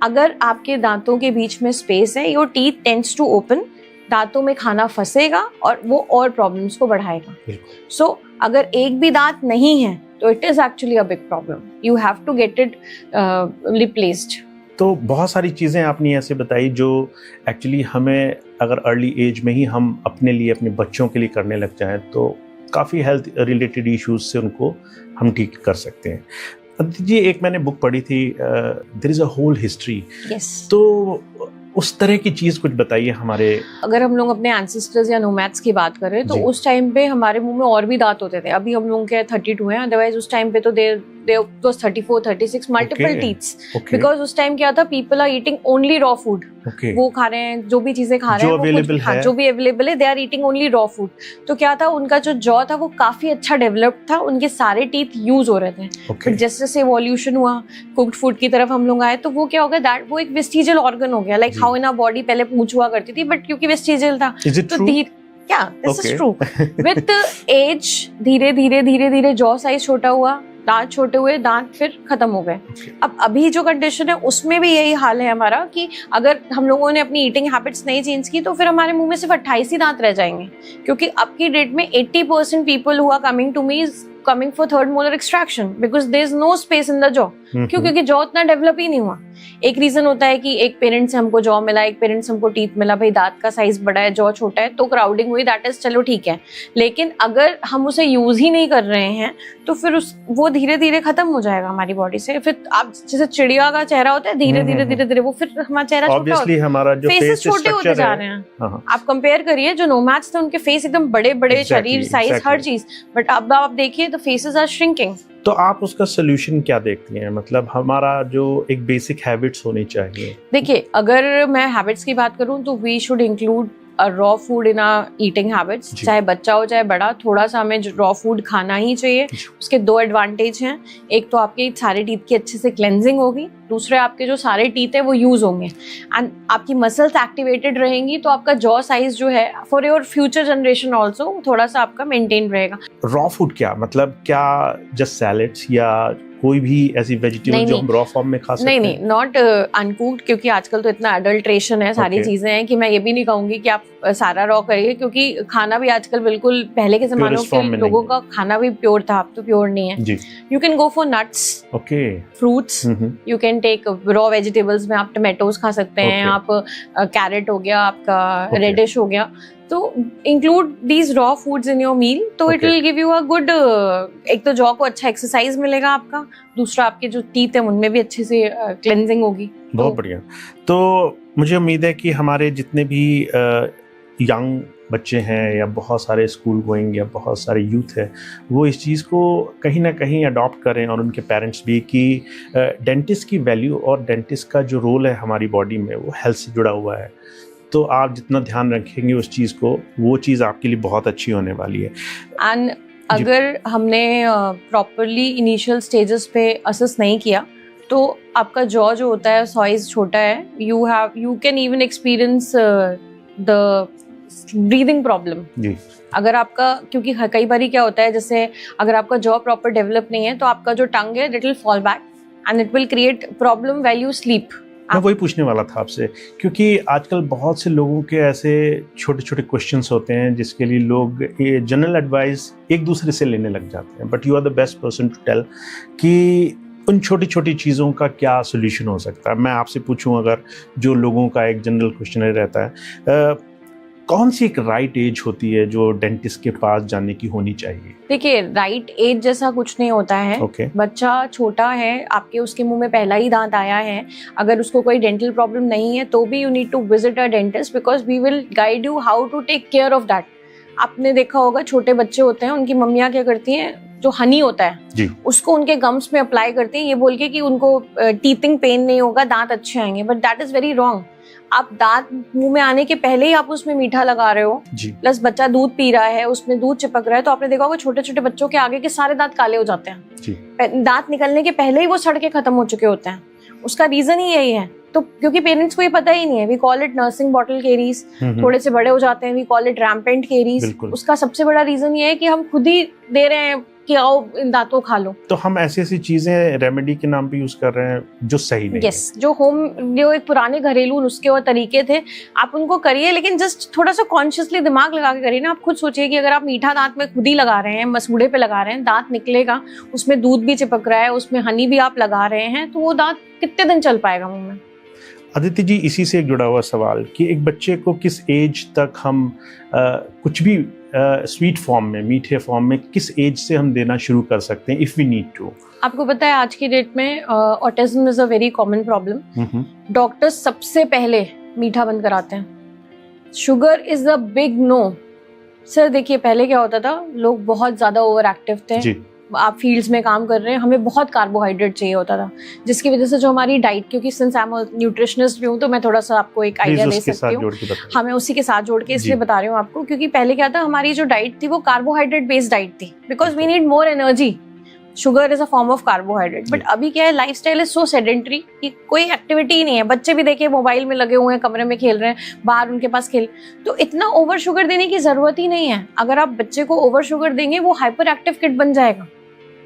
अगर आपके दांतों के बीच में स्पेस है, your teeth tends to open, दांतों में खाना फंसेगा और वो और प्रॉब्लम्स को बढ़ाएगा। सो अगर एक भी दांत नहीं है तो it is actually a big problem, you have to get it replaced. तो बहुत सारी चीज़ें आपने ऐसे बताई जो एक्चुअली हमें अगर अर्ली एज में ही हम अपने लिए, अपने बच्चों के लिए करने लग जाएं तो काफ़ी हेल्थ रिलेटेड इश्यूज से उनको हम ठीक कर सकते हैं। जी, एक मैंने बुक पढ़ी थी, there is a whole history. तो उस तरह की चीज कुछ बताइए हमारे। अगर हम लोग अपने एंसेस्टर्स या नोमैड्स की बात करें तो उस टाइम पे हमारे मुंह में और भी दांत होते थे। अभी हम लोग के 32 हैं, अदरवाइज उस टाइम पे तो there was 34, 36 multiple teeths, because उस टाइम क्या था, people are eating only raw food. वो खा रहे हैं, जो भी चीजें खा रहे हैं, जो भी अवेलेबल है, they are eating only raw food. तो क्या था, उनका जो जॉ था वो काफी अच्छा डेवलप्ड था, उनके सारे टीथ यूज हो रहे थे। फिर जैसे जैसे इवोल्यूशन हुआ, कुक्ड फूड की तरफ हम लोग आए, तो वो क्या हो गया, दैट वो एक वेस्टिजियल ऑर्गन हो गया। Like how in our body पहले पूंछ हुआ करती थी, बट क्योंकि वेस्टिजियल था तो this is true. With age धीरे धीरे जॉ साइज छोटा हुआ, दांत छोटे हुए, दांत फिर खत्म हो गए। अब अभी जो कंडीशन है उसमें भी यही हाल है हमारा कि अगर हम लोगों ने अपनी ईटिंग हैबिट्स नहीं चेंज की तो फिर हमारे मुंह में सिर्फ 28 ही दांत रह जाएंगे, क्योंकि अब की डेट में 80% people who are coming to me coming for third molar extraction because there is no space in the jaw. क्यों? क्योंकि जॉ उतना डेवलप ही नहीं हुआ। एक रीजन होता है कि एक पेरेंट से हमको जॉ मिला, एक पेरेंट से हमको टीथ मिला, भाई दांत का साइज बड़ा है, जॉ छोटा है, तो क्राउडिंग हुई, दैट इज चलो ठीक है। लेकिन अगर हम उसे यूज ही नहीं कर रहे हैं तो फिर वो धीरे धीरे खत्म हो जाएगा हमारी बॉडी से। फिर आप जैसे चिड़िया का चेहरा होता है, धीरे धीरे वो फिर हमारा चेहरा छोटा होता है, हमारा जो फेसेस छोटे होते जा रहे हैं। आप कंपेयर करिए, जो नोमैड्स थे उनके फेस एकदम बड़े बड़े, शरीर साइज हर चीज, बट अब आप देखिए तो फेसेस आर श्रिंकिंग। तो आप उसका सोल्यूशन क्या देखती हैं? मतलब हमारा जो एक बेसिक हैबिट्स होनी चाहिए। देखिए, अगर मैं हैबिट्स की बात करूं तो we should include raw food in eating habits. चाहे बच्चा हो चाहे बड़ा, थोड़ा सा हमें रॉ फूड खाना ही चाहिए। उसके 2 एडवांटेज हैं, एक तो आपके सारे टीथ की अच्छे से क्लेंजिंग होगी, दूसरे आपके जो सारे टीथ है वो यूज होंगे एंड आपकी मसल्स एक्टिवेटेड रहेंगी, तो आपका जॉ साइज जो है for your future generation also थोड़ा सा आपका मेंटेन रहेगा। रॉ फूड क्या मतलब, क्या जस्ट सैलेड्स या कोई भी ऐसी वेजिटेबल जो हम रॉ फॉर्म में खा सकते हैं? नहीं, नॉट अनकुक्ड, क्योंकि आजकल तो इतना अडल्ट्रेशन है, सारी चीजें हैं कि मैं ये भी नहीं कहूंगी कि आप सारा रॉ करिए, क्योंकि खाना भी आजकल बिल्कुल पहले के जमानों के लोगों का खाना भी प्योर था, अब तो प्योर नहीं है। You can go for nuts, fruits, you can take raw vegetables में आप टमेटोज खा सकते हैं, आप कैरेट हो गया, आपका रेडिश हो गया, तो include these raw foods in your meal, तो it will give you a good, एक तो जॉ को अच्छा एक्सरसाइज मिलेगा आपका, दूसरा आपके जो टीथ है उनमें भी अच्छे से क्लेंजिंग होगी। बहुत बढ़िया। तो मुझे उम्मीद है कि हमारे जितने भी यंग बच्चे हैं या बहुत सारे स्कूल गोइंग या बहुत सारे यूथ है, वो इस चीज़ को कहीं ना कहीं अडॉप्ट करें, और उनके पेरेंट्स भी, कि डेंटिस्ट की वैल्यू और डेंटिस्ट का जो रोल है हमारी बॉडी में वो हेल्थ से जुड़ा हुआ है। तो आप जितना ध्यान रखेंगे उस चीज़ को, वो चीज़ आपके लिए बहुत अच्छी होने वाली है। एंड अगर हमने प्रॉपरली इनिशियल स्टेजेस पे असेस नहीं किया तो आपका जॉ जो होता है साइज छोटा है, you can even experience the breathing problem. जी। अगर आपका, क्योंकि कई बार क्या होता है, जैसे अगर आपका जॉ प्रॉपर डेवलप नहीं है तो आपका जो टंग है it will fall back and it will create problem when you sleep. मैं वही पूछने वाला था आपसे, क्योंकि आजकल बहुत से लोगों के ऐसे छोटे छोटे क्वेश्चंस होते हैं जिसके लिए लोग ये जनरल एडवाइस एक दूसरे से लेने लग जाते हैं, but you are the best person to tell कि उन छोटी छोटी चीज़ों का क्या सोल्यूशन हो सकता है। मैं आपसे पूछूं, अगर जो लोगों का एक जनरल क्वेश्चन रहता है, कौन सी एक राइट एज होती है जो डेंटिस्ट के पास जाने की होनी चाहिए? देखिए, राइट एज जैसा कुछ नहीं होता है। Okay. बच्चा छोटा है, आपके उसके मुंह में पहला ही दांत आया है, अगर उसको कोई डेंटल प्रॉब्लम नहीं है तो भी you need to visit a dentist because we will guide you how to take care of that. आपने देखा होगा छोटे बच्चे होते हैं, उनकी मम्मियाँ क्या करती हैं, जो हनी होता है जी। उसको उनके गम्स में अप्लाई करती हैं, ये बोल के कि उनको टीथिंग पेन नहीं होगा, दांत अच्छे आएंगे, but that is very wrong. आप दांत मुंह में आने के पहले ही आप उसमें मीठा लगा रहे हो, प्लस बच्चा दूध पी रहा है, उसमें दूध चिपक रहा है, तो आपने देखा होगा छोटे छोटे बच्चों के आगे के सारे दांत काले हो जाते हैं। दांत निकलने के पहले ही वो सड़ के खत्म हो चुके होते हैं। उसका रीजन ही यही है। तो क्योंकि पेरेंट्स को ये पता ही नहीं है, we call it nursing bottle caries. थोड़े से बड़े हो जाते हैं, we call it rampant caries. उसका सबसे बड़ा रीजन ये है कि हम खुद ही दे रहे हैं कि आओ इन दांतों खा लो। तो हम ऐसी ऐसी चीजें रेमेडी के नाम पे यूज कर रहे हैं जो सही नहीं है। जो एक पुराने घरेलू नुस्खे और तरीके थे, आप उनको करिए, लेकिन जस्ट थोड़ा सा कॉन्शियसली दिमाग लगा के करिए ना। आप खुद सोचिए कि अगर आप मीठा दांत में खुद ही लगा रहे हैं, मसूड़े पे लगा रहे हैं, दांत निकलेगा, उसमें दूध भी चिपक रहा है, उसमें हनी भी आप लगा रहे हैं, तो वो दांत कितने दिन चल पाएगा मुंह में? अदिति जी, इसी से एक जुड़ा हुआ सवाल कि एक बच्चे को किस एज तक हम कुछ भी स्वीट फॉर्म में, मीठे फॉर्म में, किस एज से हम देना शुरू कर सकते हैं, इफ वी नीड टू? आपको पता है आज की डेट में autism is a very common problem. Doctors सबसे पहले मीठा बंद कराते हैं। Sugar is a big no. Sir देखिए, पहले क्या होता था, लोग बहुत ज्यादा ओवर एक्टिव थे जी। आप फील्ड्स में काम कर रहे हैं, हमें बहुत कार्बोहाइड्रेट चाहिए होता था, जिसकी वजह से जो हमारी डाइट, क्योंकि सिंस आई एम न्यूट्रिशनिस्ट भी हूँ तो मैं थोड़ा सा आपको एक आइडिया दे सकती हूँ। हाँ, मैं उसी के साथ जोड़ के इसलिए बता रही हूँ आपको, क्योंकि पहले क्या था, हमारी जो डाइट थी वो कार्बोहाइड्रेट बेस्ड डाइट थी, because we need more energy. Sugar is a form of carbohydrate. But अभी क्या है, लाइफस्टाइल इज सो सेडेंटरी कि कोई एक्टिविटी ही नहीं है। बच्चे भी देखिए मोबाइल में लगे हुए हैं, कमरे में खेल रहे हैं, बाहर उनके पास खेल, तो इतना ओवर शुगर देने की जरूरत ही नहीं है। अगर आप बच्चे को ओवर शुगर देंगे, वो हाइपर एक्टिव किड बन जाएगा,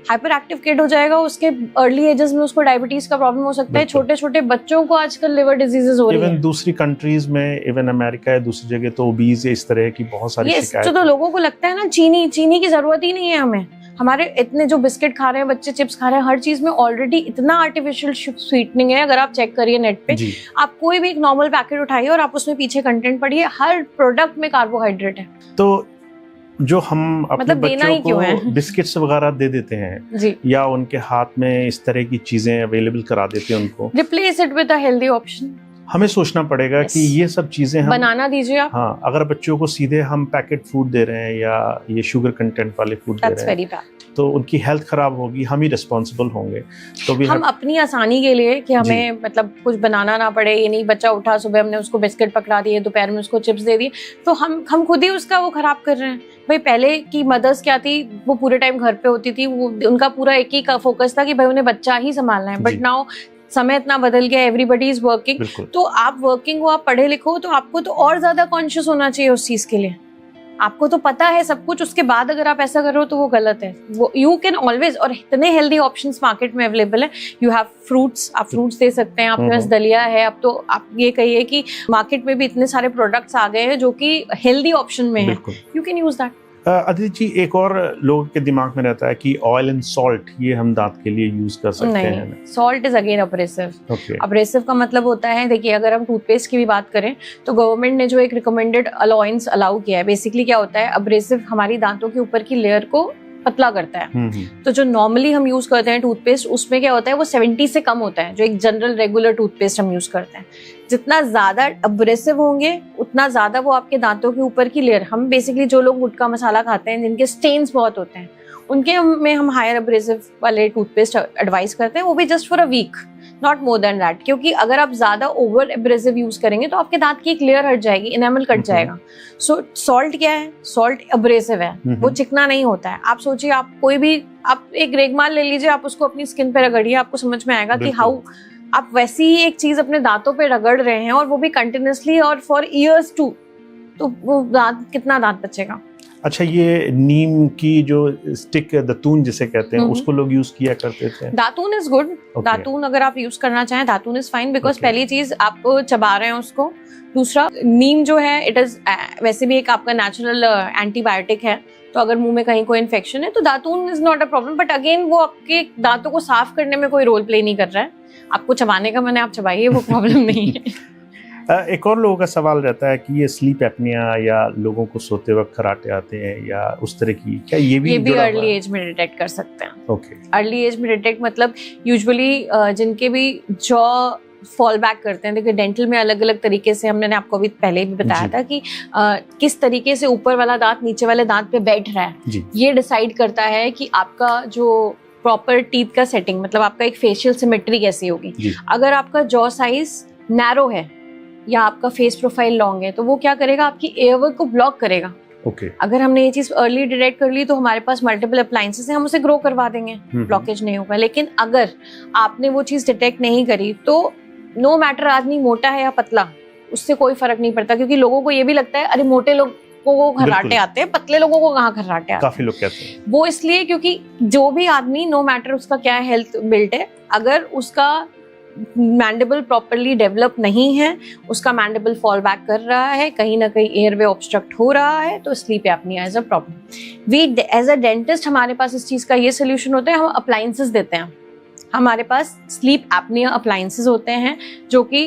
हाइपर एक्टिव किड हो जाएगा। उसके अर्ली एजेस में उसको डायबिटीज का प्रॉब्लम हो सकता है। छोटे छोटे बच्चों को आजकल लिवर डिजीजेस हो रही है। इवन दूसरी कंट्रीज में, इवन अमेरिका है, दूसरी जगह तो ओबीज इस तरह की बहुत सारी शिकायतें। तो लोगों को लगता है ना, चीनी की जरूरत ही नहीं है हमें। हमारे इतने जो बिस्किट खा रहे हैं बच्चे, चिप्स खा रहे हैं, हर चीज में ऑलरेडी इतना आर्टिफिशियल स्वीटनिंग है। अगर आप चेक करिए नेट पे, आप कोई भी एक नॉर्मल पैकेट उठाइए और आप उसमें पीछे कंटेंट पढ़िए, हर प्रोडक्ट में कार्बोहाइड्रेट है। तो जो हम अपने बच्चों को बिस्किट्स वगैरह दे देते हैं जी, या उनके हाथ में इस तरह की चीजें अवेलेबल करा देते हैं, उनको replace it with a healthy option. हमें सोचना पड़ेगा कि ये सब चीजें हम बनाना दीजिए आप। हाँ, अगर बच्चों को सीधे हम पैकेट फूड दे रहे हैं या ये शुगर कंटेंट वाले फूड दे रहे हैं, तो उनकी हेल्थ खराब होगी, हम ही रिस्पॉन्सिबल होंगे। तो भी हम अपनी आसानी के लिए कि हमें मतलब कुछ बनाना ना पड़े, ये नहीं बच्चा उठा सुबह हमने उसको बिस्किट पकड़ा दिए, दोपहर में उसको चिप्स दे दिए, तो हम खुद ही उसका वो खराब कर रहे हैं। भाई पहले की मदर्स क्या थी, वो पूरे टाइम घर पे होती थी, वो उनका पूरा एक ही फोकस था कि भाई उन्हें बच्चा ही संभालना है। बट नाउ समय इतना बदल गया, एवरीबडी इज वर्किंग। तो आप वर्किंग हो, आप पढ़े लिखो, तो आपको तो और ज्यादा कॉन्शियस होना चाहिए उस चीज के लिए। आपको तो पता है सब कुछ, उसके बाद अगर आप ऐसा करो तो वो गलत है। वो यू कैन ऑलवेज, और इतने हेल्दी ऑप्शंस मार्केट में अवेलेबल है। यू हैव फ्रूट्स, आप फ्रूट्स दे सकते हैं, आपके पास दलिया है। अब तो आप ये कहिए कि मार्केट में भी इतने सारे प्रोडक्ट्स आ गए हैं जो कि हेल्दी ऑप्शन में है, you can use that. Aditi ji, एक और लोगों के दिमाग में रहता है कि ऑयल एंड सॉल्ट ये हम दांत के लिए यूज कर सकते हैं। Salt is again abrasive. Abrasive का मतलब होता है, देखिए अगर हम टूथपेस्ट की भी बात करें तो गवर्नमेंट ने जो एक रिकमेंडेड अलाउंस अलाउ किया है, बेसिकली क्या होता है, अब्रेसिव हमारी दांतों के ऊपर की लेयर को पतला करता है। तो जो नॉर्मली हम यूज करते हैं टूथपेस्ट, उसमें क्या होता है, वो 70 से कम होता है, जो एक जनरल रेगुलर टूथपेस्ट हम यूज करते हैं। जितना ज्यादा अब्रेसिव होंगे उतना ज्यादा वो आपके दांतों के ऊपर की लेयर, हम बेसिकली जो लोग गुटखा मसाला खाते हैं, जिनके स्टेन्स बहुत होते हैं, उनके में हम हायर अब्रेसिव वाले टूथपेस्ट एडवाइस करते हैं, वो भी just for a week. Not more than that, क्योंकि अगर आप ज्यादा ओवर एब्रेसिव यूज करेंगे तो आपके दांत की एक लेयर हट जाएगी, इनेमल कट जाएगा। सो सॉल्ट क्या है, सॉल्ट एब्रेसिव है, वो चिकना नहीं होता है। आप सोचिए, आप कोई भी आप एक रेगमाल ले लीजिए, आप उसको अपनी स्किन पे रगड़िए, आपको समझ में आएगा कि हाउ आप वैसी ही एक चीज अपने दांतों पे रगड़ रहे हैं, और वो भी कंटिन्यूसली और फॉर इयर्स टू, तो वो दांत कितना दांत बचेगा। अच्छा, ये नीम की जो स्टिक दातून जिसे कहते हैं उसको लोग यूज किया करते थे? दातून इज गुड। दातून अगर आप यूज करना चाहें, दातून इज फाइन, बिकॉज पहली चीज आप चबा रहे हैं उसको, दूसरा नीम जो है इट इज वैसे भी एक आपका नेचुरल एंटीबायोटिक है, तो अगर मुंह में कहीं कोई इन्फेक्शन है तो दातून is not a problem. But again वो आपके दांतों को साफ करने में कोई रोल प्ले नहीं कर रहा है, आपको चबाने का मन है आप चबाइए, वो प्रॉब्लम नहीं है। एक और लोगों का सवाल रहता है कि ये स्लीप एपनिया या लोगों को सोते वक्त खर्राटे आते हैं या उस तरह की, क्या ये भी अर्ली एज में डिटेक्ट कर सकते हैं। ओके, अर्ली एज में डिटेक्ट मतलब यूजुअली जिनके भी जॉ फॉल बैक करते हैं, देखिए डेंटल में अलग अलग तरीके से, हमने आपको अभी पहले भी बताया था कि किस तरीके से ऊपर वाला दांत नीचे वाले दांत पे बैठ रहा है, ये डिसाइड करता है कि आपका जो प्रॉपर टीथ का सेटिंग, मतलब आपका एक फेशियल सिमेट्री कैसी होगी। अगर आपका जॉ साइज नैरो है या आपका फेस प्रोफाइल लॉन्ग है, तो वो क्या करेगा, आपकी एयरवे को ब्लॉक करेगा। अगर हमने ये चीज अर्ली डिटेक्ट कर ली तो हमारे पास मल्टीपल अप्लायंसेस हैं, हम उसे ग्रो करवा देंगे, ब्लॉकेज नहीं होगा। लेकिन अगर आपने वो चीज डिटेक्ट नहीं करी तो नो मैटर आदमी मोटा है या पतला, उससे कोई फर्क नहीं पड़ता, क्योंकि लोगों को ये भी लगता है अरे मोटे लोग को खर्राटे आते हैं, पतले लोगों को कहाँ खर्राटे आते हैं, काफी लोग कहते हैं। वो इसलिए क्योंकि जो भी आदमी, नो मैटर उसका क्या हेल्थ बिल्ट है, अगर उसका मैंडिबल प्रॉपर्ली डेवलप नहीं है, उसका मैंडिबल फॉल बैक कर रहा है, कहीं ना कहीं एयरवे ऑब्स्ट्रक्ट हो रहा है, तो sleep apnea is a problem. We as a dentist हमारे पास इस चीज का ये सोल्यूशन होता है, हम अप्लायंसेस देते हैं। हमारे पास स्लीप एपनिया अप्लायंसेस होते हैं जो कि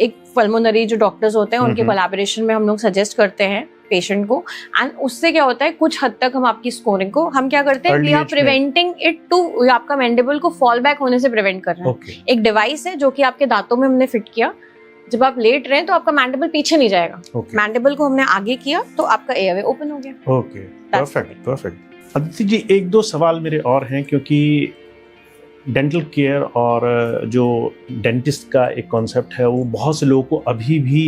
एक पल्मोनरी जो डॉक्टर्स होते हैं उनके कोलैबोरेशन में हम लोग सजेस्ट करते हैं पेशेंट को, एंड उससे क्या होता है, कुछ हद तक हम आपकी स्कोरिंग को हम क्या करते हैं, we are preventing it to, आपका मैंडिबल को फॉल बैक होने से प्रिवेंट कर रहे हैं। एक डिवाइस है जो कि आपके दांतों में हमने फिट किया, जब आप लेट रहे हैं तो आपका मैंडिबल पीछे नहीं जाएगा, मैंडिबल को हमने आगे किया तो आपका एयरवे ओपन हो गया। Okay, perfect perfect. Aditi ji, एक दो सवाल मेरे और हैं, क्योंकि डेंटल केयर और जो डेंटिस्ट का एक कॉन्सेप्ट है वो बहुत से लोगों को अभी भी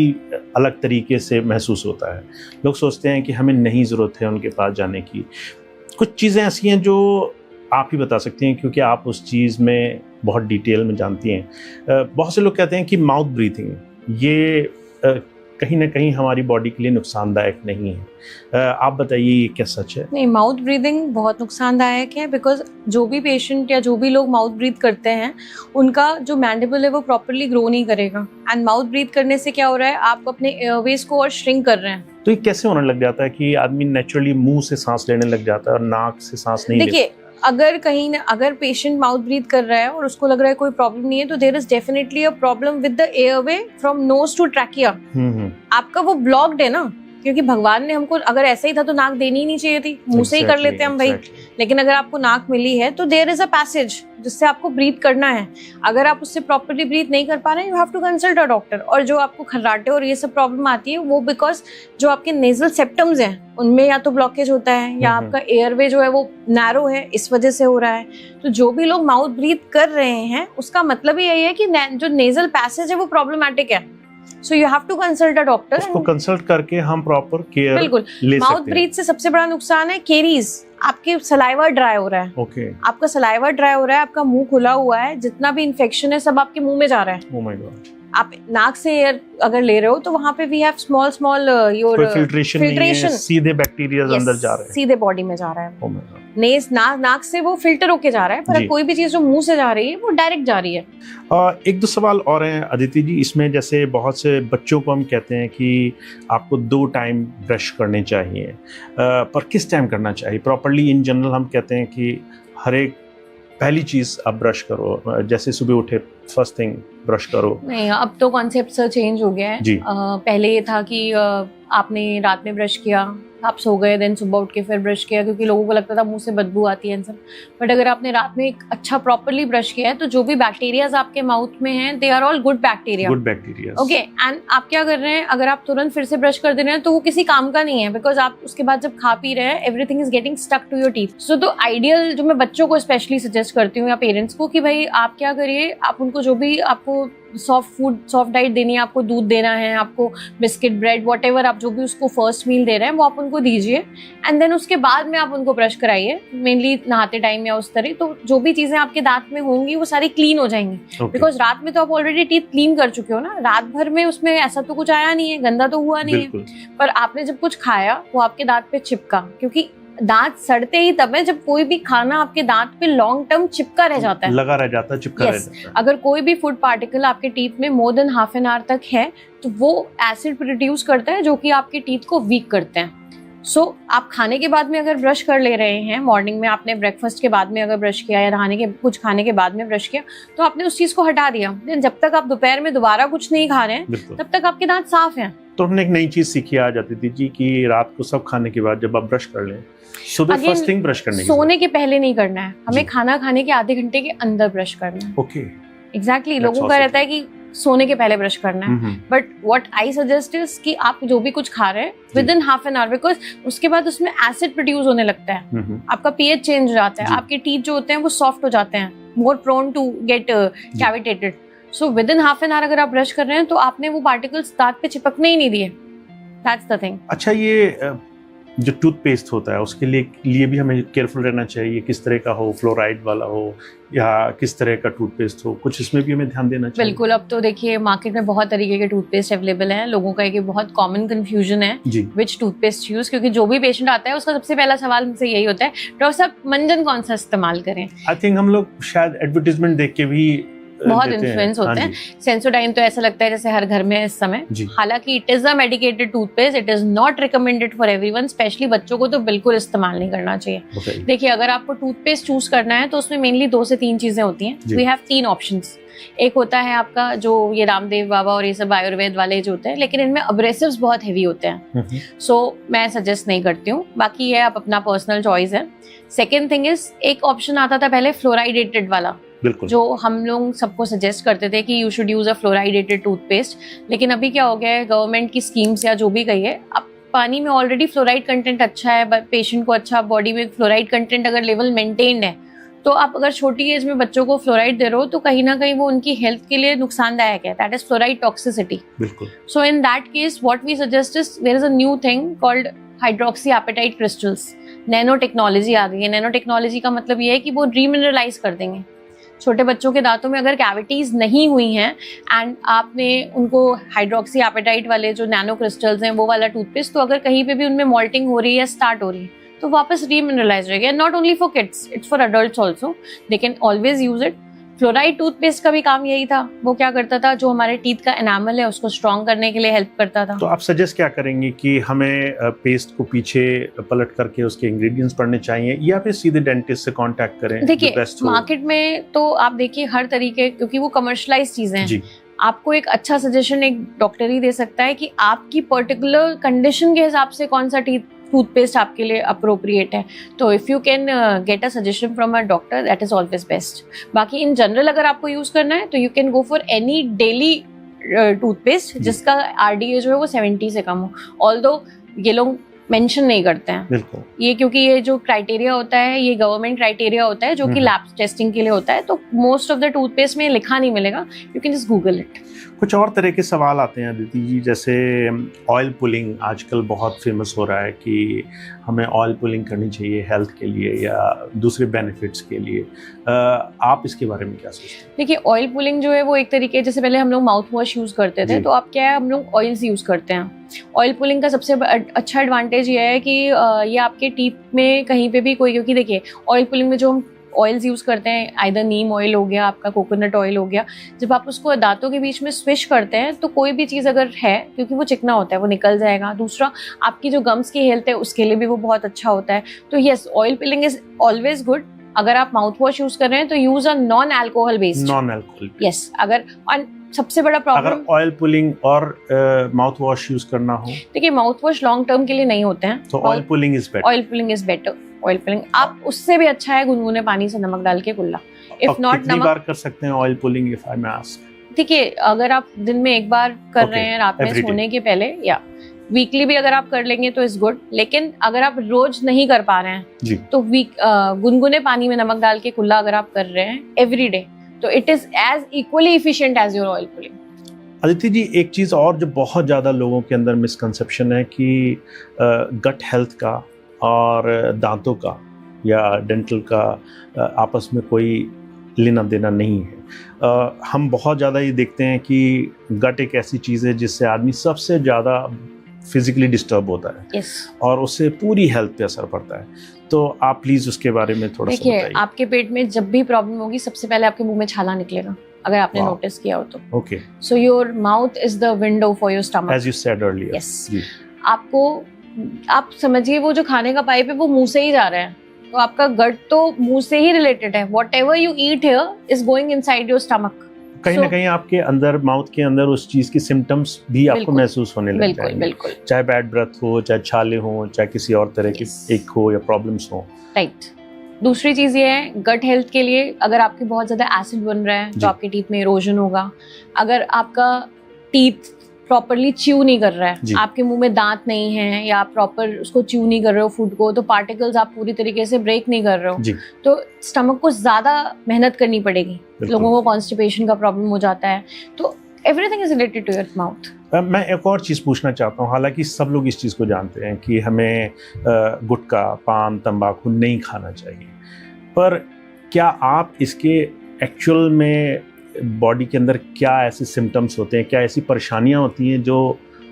अलग तरीके से महसूस होता है। लोग सोचते हैं कि हमें नहीं ज़रूरत है उनके पास जाने की। कुछ चीज़ें ऐसी हैं जो आप ही बता सकती हैं, क्योंकि आप उस चीज़ में बहुत डिटेल में जानती हैं। बहुत से लोग कहते हैं कि माउथ ब्रीथिंग ये कहीं ना कहीं हमारी बॉडी के लिए नुकसानदायक नहीं है। आप बताइए ये क्या सच है? नहीं, माउथ ब्रीदिंग बहुत नुकसानदायक है, बिकॉज जो भी पेशेंट या जो भी लोग माउथ ब्रीथ करते हैं उनका जो मैंडिबल है वो प्रॉपर्ली ग्रो नहीं करेगा, एंड माउथ ब्रीथ करने से क्या हो रहा है, आप अपने एयरवेज को और श्रिंक कर रहे हैं। तो ये कैसे होने लग जाता है कि आदमी नेचुरली मुंह से सांस लेने लग जाता है और नाक से सांस नहीं? देखिए, अगर पेशेंट माउथ ब्रीथ कर रहा है और उसको लग रहा है कोई प्रॉब्लम नहीं है, तो there is definitely a problem with the airway from nose to trachea. आपका वो ब्लॉक्ड है ना, क्योंकि भगवान ने हमको, अगर ऐसा ही था तो नाक देनी ही नहीं चाहिए थी, मुंह से ही कर लेते हम भाई। लेकिन अगर आपको नाक मिली है तो देयर इज अ पैसेज जिससे आपको ब्रीथ करना है। अगर आप उससे प्रॉपर्ली ब्रीथ नहीं कर पा रहे हैं, you have to consult a doctor. और जो आपको खर्राटे और ये सब प्रॉब्लम आती है वो बिकॉज जो आपके नेजल सेप्टम्स हैं उनमें या तो ब्लॉकेज होता है या आपका एयरवे जो है वो नैरो है, इस वजह से हो रहा है। तो जो भी लोग माउथ ब्रीथ कर रहे हैं उसका मतलब ही यही है कि जो नेजल पैसेज है वो प्रॉब्लमेटिक है। So you have to consult a doctor. उसको कंसल्ट करके हम प्रॉपर केयर ले सकते हैं। माउथ ब्रीथ से सबसे बड़ा नुकसान है केरीज, आपके सलाइवा ड्राई हो रहा है। ओके, आपका सलाइवा ड्राई हो रहा है, आपका मुंह खुला हुआ है, जितना भी इन्फेक्शन है सब आपके मुंह में जा रहा है। Oh my God. आप नाक से एयर अगर ले रहे हो तो वहाँ पे we have small your filtration, सीधे बैक्टीरिया अंदर जा रहे हैं, सीधे बॉडी में जा रहा है। Oh my God. नाक से वो फिल्टर होके जा रहा है, पर कोई भी चीज जो मुंह से जा रही है वो डायरेक्ट जा रही है। एक दो सवाल और हैं अदिति जी इसमें, जैसे बहुत से बच्चों को हम कहते हैं कि आपको 2 टाइम ब्रश करने चाहिए, पर किस टाइम करना चाहिए प्रॉपर्ली? इन जनरल हम कहते हैं कि हर एक पहली चीज आप ब्रश करो, जैसे सुबह उठे फर्स्ट थिंग ब्रश करो। नहीं, अब तो कॉन्सेप्ट सर चेंज हो गया है। पहले ये था कि आपने रात में ब्रश किया, आप सो गए, देन सुबह उठ के फिर ब्रश किया, क्योंकि लोगों को लगता था मुंह से बदबू आती है सब। बट अगर आपने रात में एक अच्छा प्रॉपरली ब्रश किया है तो जो भी बैक्टीरियाज आपके माउथ में हैं, they are all good bacteria. Okay, and आप क्या कर रहे हैं, अगर आप तुरंत फिर से ब्रश कर दे रहे हैं तो वो किसी काम का नहीं है, बिकॉज आप उसके बाद जब खा पी रहे हैं everything is getting stuck to your teeth. So तो आइडियल जो मैं बच्चों को स्पेशली सजेस्ट करती हूँ या पेरेंट्स को, कि भाई आप क्या करिए, आप उनको जो भी आपको सॉफ्ट फूड, सॉफ्ट डाइट देनी है, आपको दूध देना है, आपको बिस्किट, ब्रेड, व्हाटएवर आप जो भी उसको फर्स्ट मील दे रहे हैं वो आप उनको दीजिए, एंड देन उसके बाद में आप उनको ब्रश कराइए, मेनली नहाते टाइम या उस तरह। तो जो भी चीजें आपके दांत में होंगी वो सारी क्लीन हो जाएंगी, बिकॉज रात में तो आप ऑलरेडी टीथ क्लीन कर चुके हो ना, रात भर में उसमें ऐसा तो कुछ आया नहीं है, गंदा तो हुआ नहीं है, पर आपने जब कुछ खाया वो आपके दांत पे चिपका, क्योंकि दांत सड़ते ही तब है जब कोई भी खाना आपके दांत पे लॉन्ग टर्म चिपका रह जाता है, लगा रह जाता है, चिपका रह जाता है। अगर कोई भी फूड पार्टिकल आपके टीथ में more than half an our तक है तो वो एसिड प्रोड्यूस करता है जो कि आपके टीथ को वीक करते हैं। सो आप खाने के बाद में अगर ब्रश कर ले रहे हैं, मॉर्निंग में आपने ब्रेकफास्ट के बाद में अगर ब्रश किया या नहाने के कुछ खाने के बाद में ब्रश किया, तो आपने उस चीज को हटा दिया। जब तक आप दोपहर में दोबारा कुछ नहीं खा रहे हैं तब तक आपके दांत साफ हैं। तो हमने एक नई चीज सीखी आ जाती थी जी कि रात को सब खाने के बाद जब आप ब्रश कर लें, सुबह फर्स्ट थिंग ब्रश करने सोने के पहले नहीं करना है, हमें खाना खाने के आधे घंटे के अंदर ब्रश करना है। ओके, एग्जैक्टली, लोगों का रहता है कि सोने के पहले ब्रश करना है, but what I suggest is कि आप जो भी कुछ खा रहे हैं with in half an our, because उसके बाद उसमें एसिड प्रोड्यूस होने लगता है, आपका पीएच चेंज हो जाता है, आपके टीथ जो होते हैं वो सॉफ्ट हो जाते हैं, more prone to get cavitated. So within half an hour अगर आप ब्रश कर रहे हैं तो आपने वो पार्टिकल्स दांत पे चिपकने ही नहीं दिए। That's the thing. अच्छा, ये जो टूथपेस्ट होता है उसके लिए भी हमें केयरफुल रहना चाहिए, किस तरह का हो, फ्लोराइड वाला हो या किस तरह का टूथपेस्ट हो, कुछ इसमें भी हमें ध्यान देना चाहिए? बिल्कुल, अब तो देखिए मार्केट में बहुत तरीके के टूथपेस्ट अवेलेबल हैं। लोगों का एक बहुत कॉमन कंफ्यूजन है विच टूथपेस्ट यूज, क्योंकि जो भी पेशेंट आता है उसका सबसे पहला सवाल मुझसे यही होता है, डॉक्टर साहब मंजन कौन सा इस्तेमाल करें। आई थिंक हम लोग शायद एडवर्टाइजमेंट देख के भी बहुत इन्फ्लुएंस होते हैं। सेंसोडाइन तो ऐसा लगता है जैसे हर घर में है इस समय, हालांकि it is a medicated toothpaste, it is not recommended for everyone, specially बच्चों को तो बिल्कुल इस्तेमाल नहीं करना चाहिए। देखिए, अगर आपको टूथपेस्ट चूज करना है तो उसमें मेनली 2 से 3 चीजें होती हैं। We have 3 options. एक होता है आपका जो ये रामदेव बाबा और ये सब आयुर्वेद वाले जो होते हैं, लेकिन इनमें अब्रेसिव्स बहुत हेवी होते हैं, सो मैं सजेस्ट नहीं करती हूँ। बाकी ये आप अपना पर्सनल चॉइस है। सेकेंड थिंग इज, एक ऑप्शन आता था पहले फ्लोराइडेटेड वाला, जो हम लोग सबको सजेस्ट करते थे कि you should use a fluoridated toothpaste, लेकिन अभी क्या हो गया है, गवर्नमेंट की स्कीम्स या जो भी गई है, अब पानी में ऑलरेडी फ्लोराइड कंटेंट अच्छा है, पेशेंट को अच्छा, बॉडी में फ्लोराइड कंटेंट अगर लेवल मेंटेन्ड है, तो आप अगर छोटी एज में बच्चों को फ्लोराइड दे रहे हो तो कहीं ना कहीं वो उनकी हेल्थ के लिए नुकसानदायक है। That is fluoride toxicity. So in that case what we suggest is, there is a new thing called hydroxyapatite crystals. Nano technology आ गई है। नैनो टेक्नोलॉजी का मतलब ये है कि वो रीमिनरलाइज कर देंगे। छोटे बच्चों के दांतों में अगर कैविटीज नहीं हुई हैं एंड आपने उनको हाइड्रोक्सी एपेटाइट वाले जो नैनो क्रिस्टल्स हैं वो वाला टूथपेस्ट, तो अगर कहीं पे भी उनमें मॉल्टिंग हो रही है, स्टार्ट हो रही है, तो वापस रीमिनरलाइज रहेगा। Not only for kids, it's for adults also, they can always use it. Fluoride toothpaste का भी काम यही था, वो क्या करता था, जो हमारे टीथ का एनामल है उसको स्ट्रॉन्ग करने के लिए हेल्प करता था। तो आप सजेस्ट क्या करेंगे कि हमें पेस्ट को पीछे पलट करके उसके इंग्रेडिएंट्स पढ़ने चाहिए या फिर सीधे डेंटिस्ट से कांटेक्ट करें? देखिए, मार्केट में तो आप देखिए हर तरीके, क्योंकि वो कमर्शलाइज चीजें हैं, आपको एक अच्छा सजेशन एक डॉक्टर ही दे सकता है कि आपकी पर्टिकुलर कंडीशन के हिसाब से कौन सा टूथपेस्ट आपके लिए अप्रोप्रिएट है। तो if you can get a suggestion from a doctor, that is always best. बाकी इन जनरल अगर आपको यूज करना है तो you can go for any daily toothpaste जिसका RDA जो है वो 70 से कम हो। ऑल्दो ये लोग मेंशन नहीं करते हैं ये, क्योंकि ये जो क्राइटेरिया होता है ये गवर्नमेंट क्राइटेरिया होता है जो कि लैब टेस्टिंग के लिए होता है, तो मोस्ट ऑफ द टूथपेस्ट में लिखा नहीं मिलेगा, you can just Google it. कुछ और तरह के सवाल आते हैं अदिति जी, जैसे ऑयल पुलिंग आजकल बहुत फेमस हो रहा है कि हमें ऑयल पुलिंग करनी चाहिए हेल्थ के लिए या दूसरे बेनिफिट्स के लिए, आप इसके बारे में क्या सोचते हैं? देखिए, ऑयल पुलिंग जो है वो एक तरीके, जैसे पहले हम लोग माउथ वॉश यूज करते थे, तो अब क्या है, हम लोग ऑयल्स यूज करते हैं। ऑयल पुलिंग का सबसे अच्छा एडवांटेज ये है कि ये आपके टीथ में कहीं पे भी कोई, क्योंकि देखिए ऑयल पुलिंग में जो हम ऑयल्स यूज करते हैं, आइदर नीम ऑयल हो गया, आपका कोकोनट ऑयल हो गया, जब आप उसको दांतों के बीच में स्विश करते हैं तो कोई भी चीज़ अगर है, क्योंकि वो चिकना होता है, वो निकल जाएगा। दूसरा, आपकी जो गम्स की हेल्थ है उसके लिए भी वो बहुत अच्छा होता है। तो yes, oil pulling is always good. अगर आप माउथ वॉश यूज कर रहे हैं तो use a non alcohol based. Non alcohol, yes. अगर सबसे बड़ा अगर प्रॉब्लम, ऑयल पुलिंग और माउथ वॉश यूज करना हो देखिए माउथ वॉश लॉन्ग टर्म के लिए नहीं होते हैं, तो oil pulling is better. Oil pulling is better. Oil pulling आप उससे भी अच्छा है गुनगुने पानी से नमक डाल के कुल्ला। इफ नॉट कितनी नमक, बार कर सकते हैं oil pulling if I may ask? देखिए अगर आप दिन में एक बार कर Okay, रहे हैं रात में every day. सोने के पहले, या वीकली भी अगर आप कर लेंगे तो इज गुड, लेकिन अगर आप रोज नहीं कर पा रहे हैं जी। तो गुनगुने पानी में नमक डाल के कुल्ला अगर आप कर रहे हैं एवरी डे, तो it is as equally efficient as your oil pulling. Aditi ji, एक चीज़ और जो बहुत ज़्यादा लोगों के अंदर मिसकंसेप्शन है कि गट हेल्थ का और दांतों का या डेंटल का आपस में कोई लेना देना नहीं है। हम बहुत ज़्यादा ये देखते हैं कि गट एक ऐसी चीज़ है जिससे आदमी सबसे ज़्यादा फिजिकली डिस्टर्ब होता है yes. और उससे पूरी हेल्थ पे असर पड़ता है। तो आप प्लीज़ उसके बारे में थोड़ा सा देखिए, बताइए। आपके पेट में जब भी प्रॉब्लम होगी सबसे पहले आपके मुंह में छाला निकलेगा, अगर आपने Wow. नोटिस किया हो तो। Okay, so your mouth is the window for your stomach. As you said earlier. Yes, जी। आपको, आप समझिए वो जो खाने का पाइप है वो मुंह से ही जा रहा है, तो आपका गट तो मुंह से ही रिलेटेड है। Whatever you eat here is going inside your stomach. कहीं ना कहीं आपके अंदर, माउथ के अंदर उस चीज की सिम्टम्स भी आपको बिल्कुल, महसूस होने लग बिल्कुल जाएंगे। बिल्कुल चाहे बैड ब्रेथ हो, चाहे छाले हो, चाहे किसी और तरह की Yes. एक हो या प्रॉब्लम्स हो। राइट। दूसरी चीज ये है गट हेल्थ के लिए, अगर आपके बहुत ज्यादा एसिड बन रहा है जी। तो आपके टीथ में इरोजन होगा। अगर आपका टीथ प्रॉपरली च्यू नहीं कर रहा जी। है, आपके मुंह में दांत नहीं है या आप प्रॉपर उसको च्यू नहीं कर रहे हो फूड को, तो पार्टिकल्स आप पूरी तरीके से ब्रेक नहीं कर रहे हो, जी। तो स्टमक को ज्यादा मेहनत करनी पड़ेगी। बिल्कुल। लोगों को कॉन्स्टिपेशन का प्रॉब्लम हो जाता है, तो everything is related to your mouth. मैं एक और चीज़ पूछना चाहता हूँ, हालांकि सब लोग इस चीज़ को जानते हैं कि हमें गुटखा, पान, तंबाकू नहीं खाना चाहिए, पर क्या आप इसके एक्चुअल में बॉडी के अंदर क्या ऐसे सिम्टम्स होते हैं, क्या ऐसी परेशानियां होती हैं जो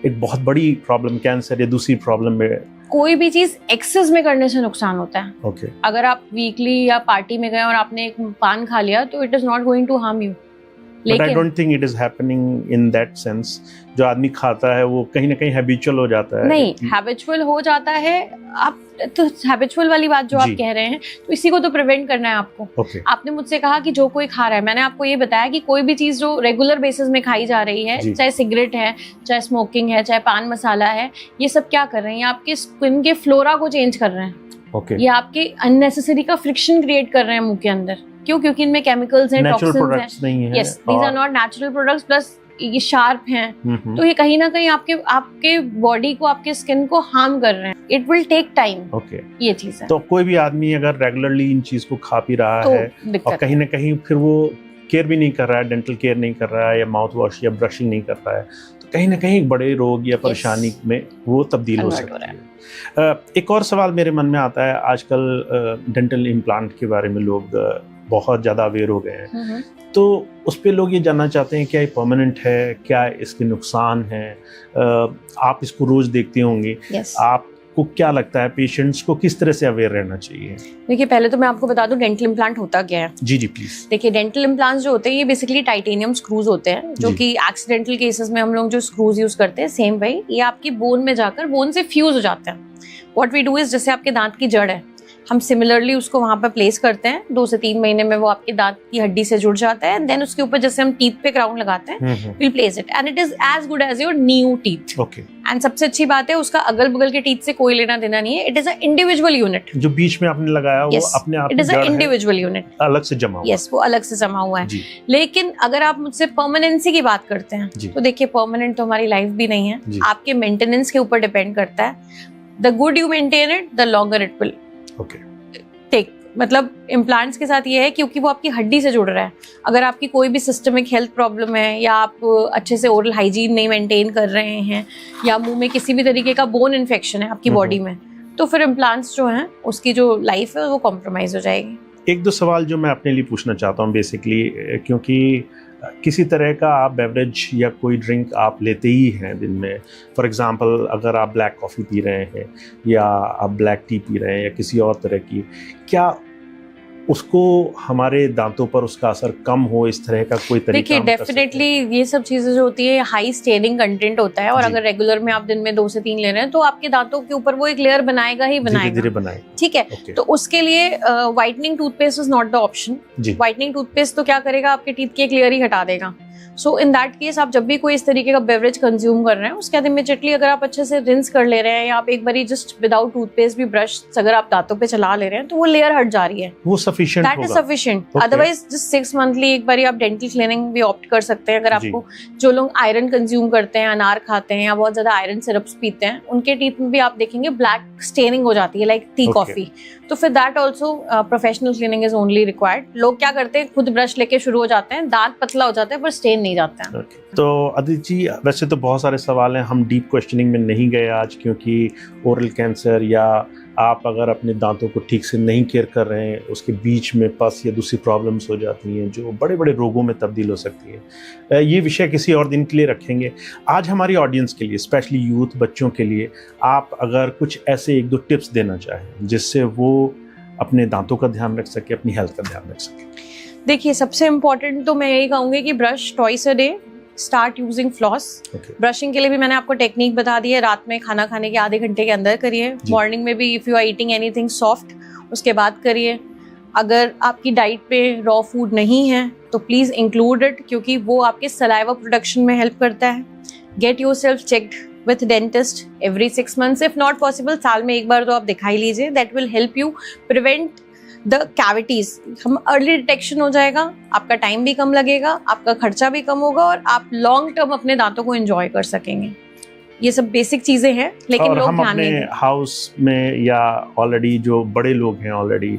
एक बहुत बड़ी प्रॉब्लम, कैंसर या दूसरी प्रॉब्लम में? कोई भी चीज एक्सेस में करने से नुकसान होता है। ओके। अगर आप वीकली या पार्टी में गए और आपने एक पान खा लिया तो it is not going to harm you, but I लेकिन don't think it is happening in that sense. जो आदमी खाता है वो कहीं ना कहीं हैबिचुअल हो जाता है। नहीं, हैबिचुअल हो जाता है। आप तो हैबिचुअल वाली बात जो आप जी। कह रहे हैं, तो इसी को तो प्रिवेंट करना है आपको। ओके। आपने मुझसे कहा कि जो कोई खा रहा है, मैंने आपको ये बताया कि कोई भी चीज जो रेगुलर बेसिस में खाई जा रही है, जी। चाहे सिगरेट है, चाहे स्मोकिंग है, चाहे पान मसाला है, ये सब क्या कर रहे हैं? ये आपके स्किन के फ्लोरा को चेंज कर रहे हैं। ओके। ये आपके अननेसेसरी का फ्रिक्शन क्रिएट कर रहे हैं मुंह के अंदर। क्यों? क्योंकि इनमें केमिकल्स हैं, नेचुरल टॉक्सिन्स हैं। प्रोडक्ट्स नहीं है। Yes, these are not natural products, plus ये शार्प हैं, तो ये कहीं ना कहीं आपके बॉडी को, आपके स्किन को हार्म कर रहे हैं। It will take time. Okay. ये चीज है। तो कोई भी आदमी अगर रेगुलरली इन चीज को खा पी रहा तो है और दिक्कत कहीं ना कहीं फिर वो केयर भी नहीं कर रहा है, डेंटल केयर नहीं कर रहा है या माउथ वॉश या ब्रशिंग नहीं कर रहा है, तो कहीं ना कहीं एक बड़े रोग या परेशानी में वो तब्दील हो Convert हो सकती है। एक और सवाल मेरे मन में आता है, आजकल डेंटल इम्प्लांट के बारे में लोग बहुत ज़्यादा अवेयर हो गए हैं, तो उस पे लोग ये जानना चाहते हैं क्या ये परमानेंट है, क्या इसके नुकसान हैं? आप इसको रोज देखते होंगे, yes. आपको क्या लगता है पेशेंट्स को किस तरह से अवेयर रहना चाहिए? देखिए, पहले तो मैं आपको बता दूं डेंटल इम्प्लांट होता क्या है। जी जी प्लीज। देखिए, डेंटल इम्प्लांट्स जो होते हैं ये बेसिकली टाइटेनियम स्क्रूज होते हैं, जो जी। कि एक्सीडेंटल केसेस में हम लोग जो स्क्रूज यूज करते हैं, सेम वही, ये आपकी बोन में जाकर बोन से फ्यूज हो जाते हैं। व्हाट वी डू इज, जैसे आपके दांत की जड़ है, हम सिमिलरली उसको वहां पर प्लेस करते हैं। 2 से 3 महीने में वो आपके दांत की हड्डी से जुड़ जाता है, देन उसके ऊपर जैसे हम टीथ पे क्राउन लगाते हैं, we'll place it and it is as good as your new teeth. Okay. And सबसे अच्छी बात है, उसका अगल बगल के टीथ से कोई लेना देना नहीं है। It is a individual unit. जो बीच में आपने लगाया वो Yes. अपने आप इट इज अ जड़ है, इंडिविजुअल यूनिट। अलग से जमा हुआ। यस, वो अलग से जमा हुआ है। जी। लेकिन अगर आप मुझसे परमानेंसी की बात करते हैं, जी। तो देखिए परमानेंट तो हमारी लाइफ भी नहीं है, जी। आपके मेंटेनेंस के ऊपर डिपेंड करता है। The good you maintain it, the longer it will okay. Take. मतलब इम्प्लांट्स के साथ ये है क्योंकि वो आपकी हड्डी से जुड़ रहा है। अगर आपकी कोई भी सिस्टमिक हेल्थ प्रॉब्लम है, या आप अच्छे से ओरल हाइजीन नहीं मेंटेन कर रहे हैं, या मुंह में किसी भी तरीके का बोन इन्फेक्शन है आपकी बॉडी में, तो फिर इम्प्लांट्स जो हैं उसकी जो लाइफ है वो कॉम्प्रोमाइज हो जाएगी। 1-2 सवाल जो मैं अपने लिए पूछना चाहता हूँ बेसिकली, क्योंकि किसी तरह का आप बेवरेज या कोई ड्रिंक आप लेते ही हैं दिन में, फॉर एग्जांपल अगर आप ब्लैक कॉफ़ी पी रहे हैं या आप ब्लैक टी पी रहे हैं या किसी और तरह की, क्या उसको हमारे दांतों पर उसका असर कम हो, इस तरह का कोई तरीका? देखिए, डेफिनेटली ये सब चीजें जो होती है हाई स्टेनिंग कंटेंट होता है, और जी। अगर रेगुलर में आप दिन में 2 से 3 ले रहे हैं तो आपके दांतों के ऊपर वो एक लेयर बनाएगा ही धीरे बनाएगा। धीरे बनाए। ठीक है, ओके। तो उसके लिए whitening toothpaste is not the option. जी। व्हाइटनिंग टूथपेस्ट तो क्या करेगा, आपके टीथ की एक लेयर ही हटा देगा। सो इन दैट केस आप जब भी कोई इस तरीके का बेवरेज कंज्यूम कर रहे हैं उसके बाद इमीडिएटली अगर आप अच्छे से रिंस कर ले रहे हैं या आप एक बारी जस्ट विदाउट टूथपेस्ट भी ब्रश अगर आप दांतों पे चला ले रहे हैं तो वो लेयर हट जा रही है, वो sufficient that is sufficient. Otherwise just 6 monthly एक बारी आप डेंटल क्लीनिंग भी ऑप्ट कर सकते हैं। अगर आपको जो लोग आयरन कंज्यूम करते हैं, अनार खाते हैं या बहुत ज्यादा आयरन सिरप्स पीते हैं, उनके टीथ में भी आप देखेंगे ब्लैक स्टेनिंग हो जाती है लाइक टी कॉफी, तो फिर that also professional cleaning is only required. लोग क्या करते हैं, खुद ब्रश लेके शुरू हो जाते हैं, दांत पतला हो जाता है पर स्टेन नहीं जाता है। तो अदिति जी, वैसे तो बहुत सारे सवाल हैं, हम डीप क्वेश्चनिंग में नहीं गए आज, क्योंकि ओरल कैंसर या आप अगर अपने दांतों को ठीक से नहीं केयर कर रहे हैं, उसके बीच में पस या दूसरी प्रॉब्लम्स हो जाती हैं जो बड़े बड़े रोगों में तब्दील हो सकती है। ये विषय किसी और दिन के लिए रखेंगे। आज हमारी ऑडियंस के लिए, स्पेशली यूथ, बच्चों के लिए, आप अगर कुछ ऐसे 1-2 टिप्स देना चाहें जिससे वो अपने दांतों का ध्यान रख सके, अपनी हेल्थ का ध्यान रख सके। देखिए, सबसे इम्पोर्टेंट तो मैं यही कहूँगी कि brush twice a day, start using floss. Brushing के लिए भी मैंने आपको टेक्निक बता दी है, रात में खाना खाने के आधे घंटे के अंदर करिए, मॉर्निंग में भी if you are eating anything soft उसके बाद करिए। अगर आपकी डाइट पे रॉ फूड नहीं है तो प्लीज इंक्लूड इट, क्योंकि वो आपके सलाइवा प्रोडक्शन में हेल्प करता है। Get yourself checked with dentist every 6 months, if not possible साल में एक बार तो आप दिखाई लीजिए। That will help you prevent the cavities. हम अर्ली डिटेक्शन हो जाएगा, आपका टाइम भी कम लगेगा, आपका खर्चा भी कम होगा और आप लॉन्ग टर्म अपने दांतों को एंजॉय कर सकेंगे। ये सब बेसिक चीजें हैं, लेकिन लोग ध्यान नहीं देते। हाउस में या ऑलरेडी जो बड़े लोग हैं ऑलरेडी,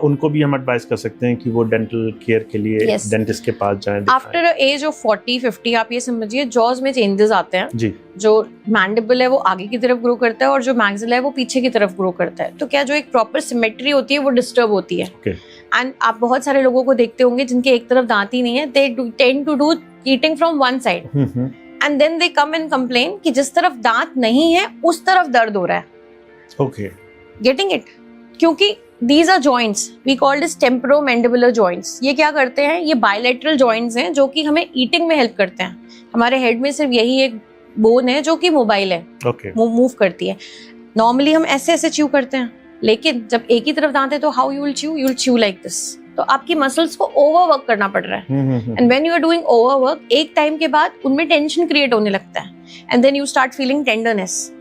उनको भी हम एडवाइस कर सकते हैं कि वो डेंटल केयर के लिए डेंटिस्ट के पास जाएं। आफ्टर एज ऑफ 40-50 आप ये समझिए जॉज में चेंजेस आते हैं जी। जो मैंडिबल है वो आगे की तरफ ग्रो करता है और जो मैक्सिला है वो पीछे की तरफ ग्रो करता है। तो क्या जो एक प्रॉपर सिमेट्री होती है वो डिस्टर्ब होती है। एंड आप बहुत सारे लोगों को देखते होंगे जिनके एक तरफ दांत ही नहीं है, they tend to do eating from one side and then they come and complain कि जिस तरफ दांत नहीं है उस तरफ दर्द हो रहा है। Okay. Getting it? क्योंकि these are joints, we called as temporomandibular joints। ये क्या करते हैं, ये bilateral joints हैं जो कि हमें eating में हेल्प करते हैं। हमारे हेड में सिर्फ यही एक बोन है जो कि मोबाइल है, मूव करती है। नॉर्मली हम ऐसे ऐसे च्यू करते हैं, लेकिन जब एक ही तरफ दांत है तो how you will chew like this. तो आपकी मसल्स को ओवरवर्क करना पड़ रहा है। And when you are doing overwork, एक टाइम के बाद उनमें टेंशन क्रिएट होने लगता है and then you start feeling tenderness.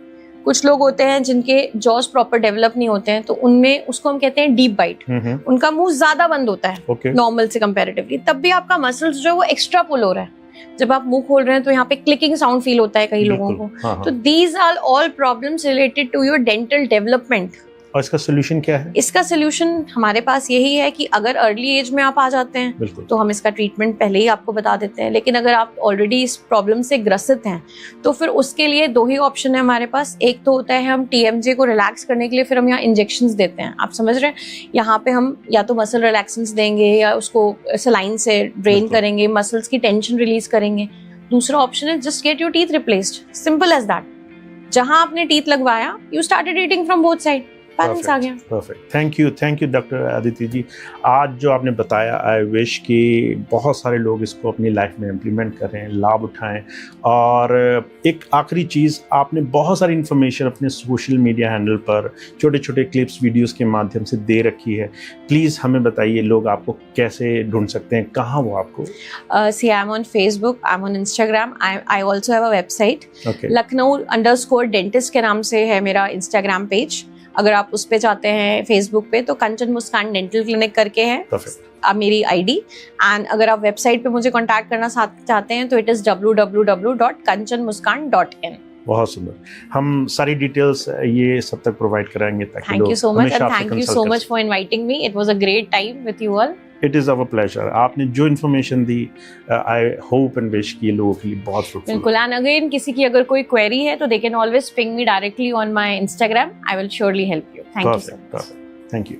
कुछ लोग होते हैं जिनके जॉज प्रॉपर डेवलप नहीं होते हैं, तो उनमें उसको हम कहते हैं डीप बाइट। उनका मुंह ज्यादा बंद होता है नॉर्मल से कंपैरेटिवली, तब भी आपका मसल्स जो है वो एक्स्ट्रा पुल हो रहा है। जब आप मुंह खोल रहे हैं तो यहाँ पे क्लिकिंग साउंड फील होता है कई लोगों को। तो these are all problems related to your dental development. और इसका सोल्यूशन क्या है? इसका सोल्यूशन हमारे पास यही है कि अगर अर्ली एज में आप आ जाते हैं तो हम इसका ट्रीटमेंट पहले ही आपको बता देते हैं, लेकिन अगर आप ऑलरेडी इस प्रॉब्लम से ग्रसित हैं तो फिर उसके लिए 2 ही ऑप्शन है हमारे पास। एक तो होता है हम TMJ को रिलैक्स करने के लिए फिर हम यहाँ इंजेक्शंस देते हैं, आप समझ रहे हैं। यहाँ पे हम या तो मसल रिलैक्सेंस देंगे या उसको सलाइन से ड्रेन करेंगे, मसल्स की टेंशन रिलीज करेंगे। दूसरा ऑप्शन है just get your teeth replaced, simple as that. जहां आपने टीथ लगवाया, you started eating from both side, balance आ गया। Perfect, thank you doctor Aditi ji. आज जो आपने बताया, आई विश कि बहुत सारे लोग इसको अपनी लाइफ में इम्प्लीमेंट करें, लाभ उठाएं। और एक आखिरी चीज़, आपने बहुत सारी इन्फॉर्मेशन अपने सोशल मीडिया हैंडल पर छोटे छोटे क्लिप्स, वीडियोस के माध्यम से दे रखी है। प्लीज़ हमें बताइए लोग आपको कैसे ढूंढ सकते हैं, कहाँ वो आपको? See, I'm on Facebook, I'm on Instagram, I also have a website. Lucknow_dentist के नाम से है मेरा Instagram पेज। अगर आप उस पे जाते हैं फेसबुक पे तो कंचन मुस्कान डेंटल क्लिनिक करके है मेरी आईडी। एंड अगर आप वेबसाइट पे मुझे कांटेक्ट करना चाहते हैं तो इट इज www.kanchanmuskan.in। बहुत सुंदर, हम सारी डिटेल्स ये सब तक प्रोवाइड कराएंगे ताकि thank you so much and thank you so much for inviting me. It was a great time with you all. It is our pleasure. आपने जो information the, I hope and wish कि लोगों के लिए बहुत fruitful. बिल्कुल। And again किसी की अगर कोई क्वेरी है तो they can always ping me directly on my Instagram. I will surely help you. Thank you so much. Thank you.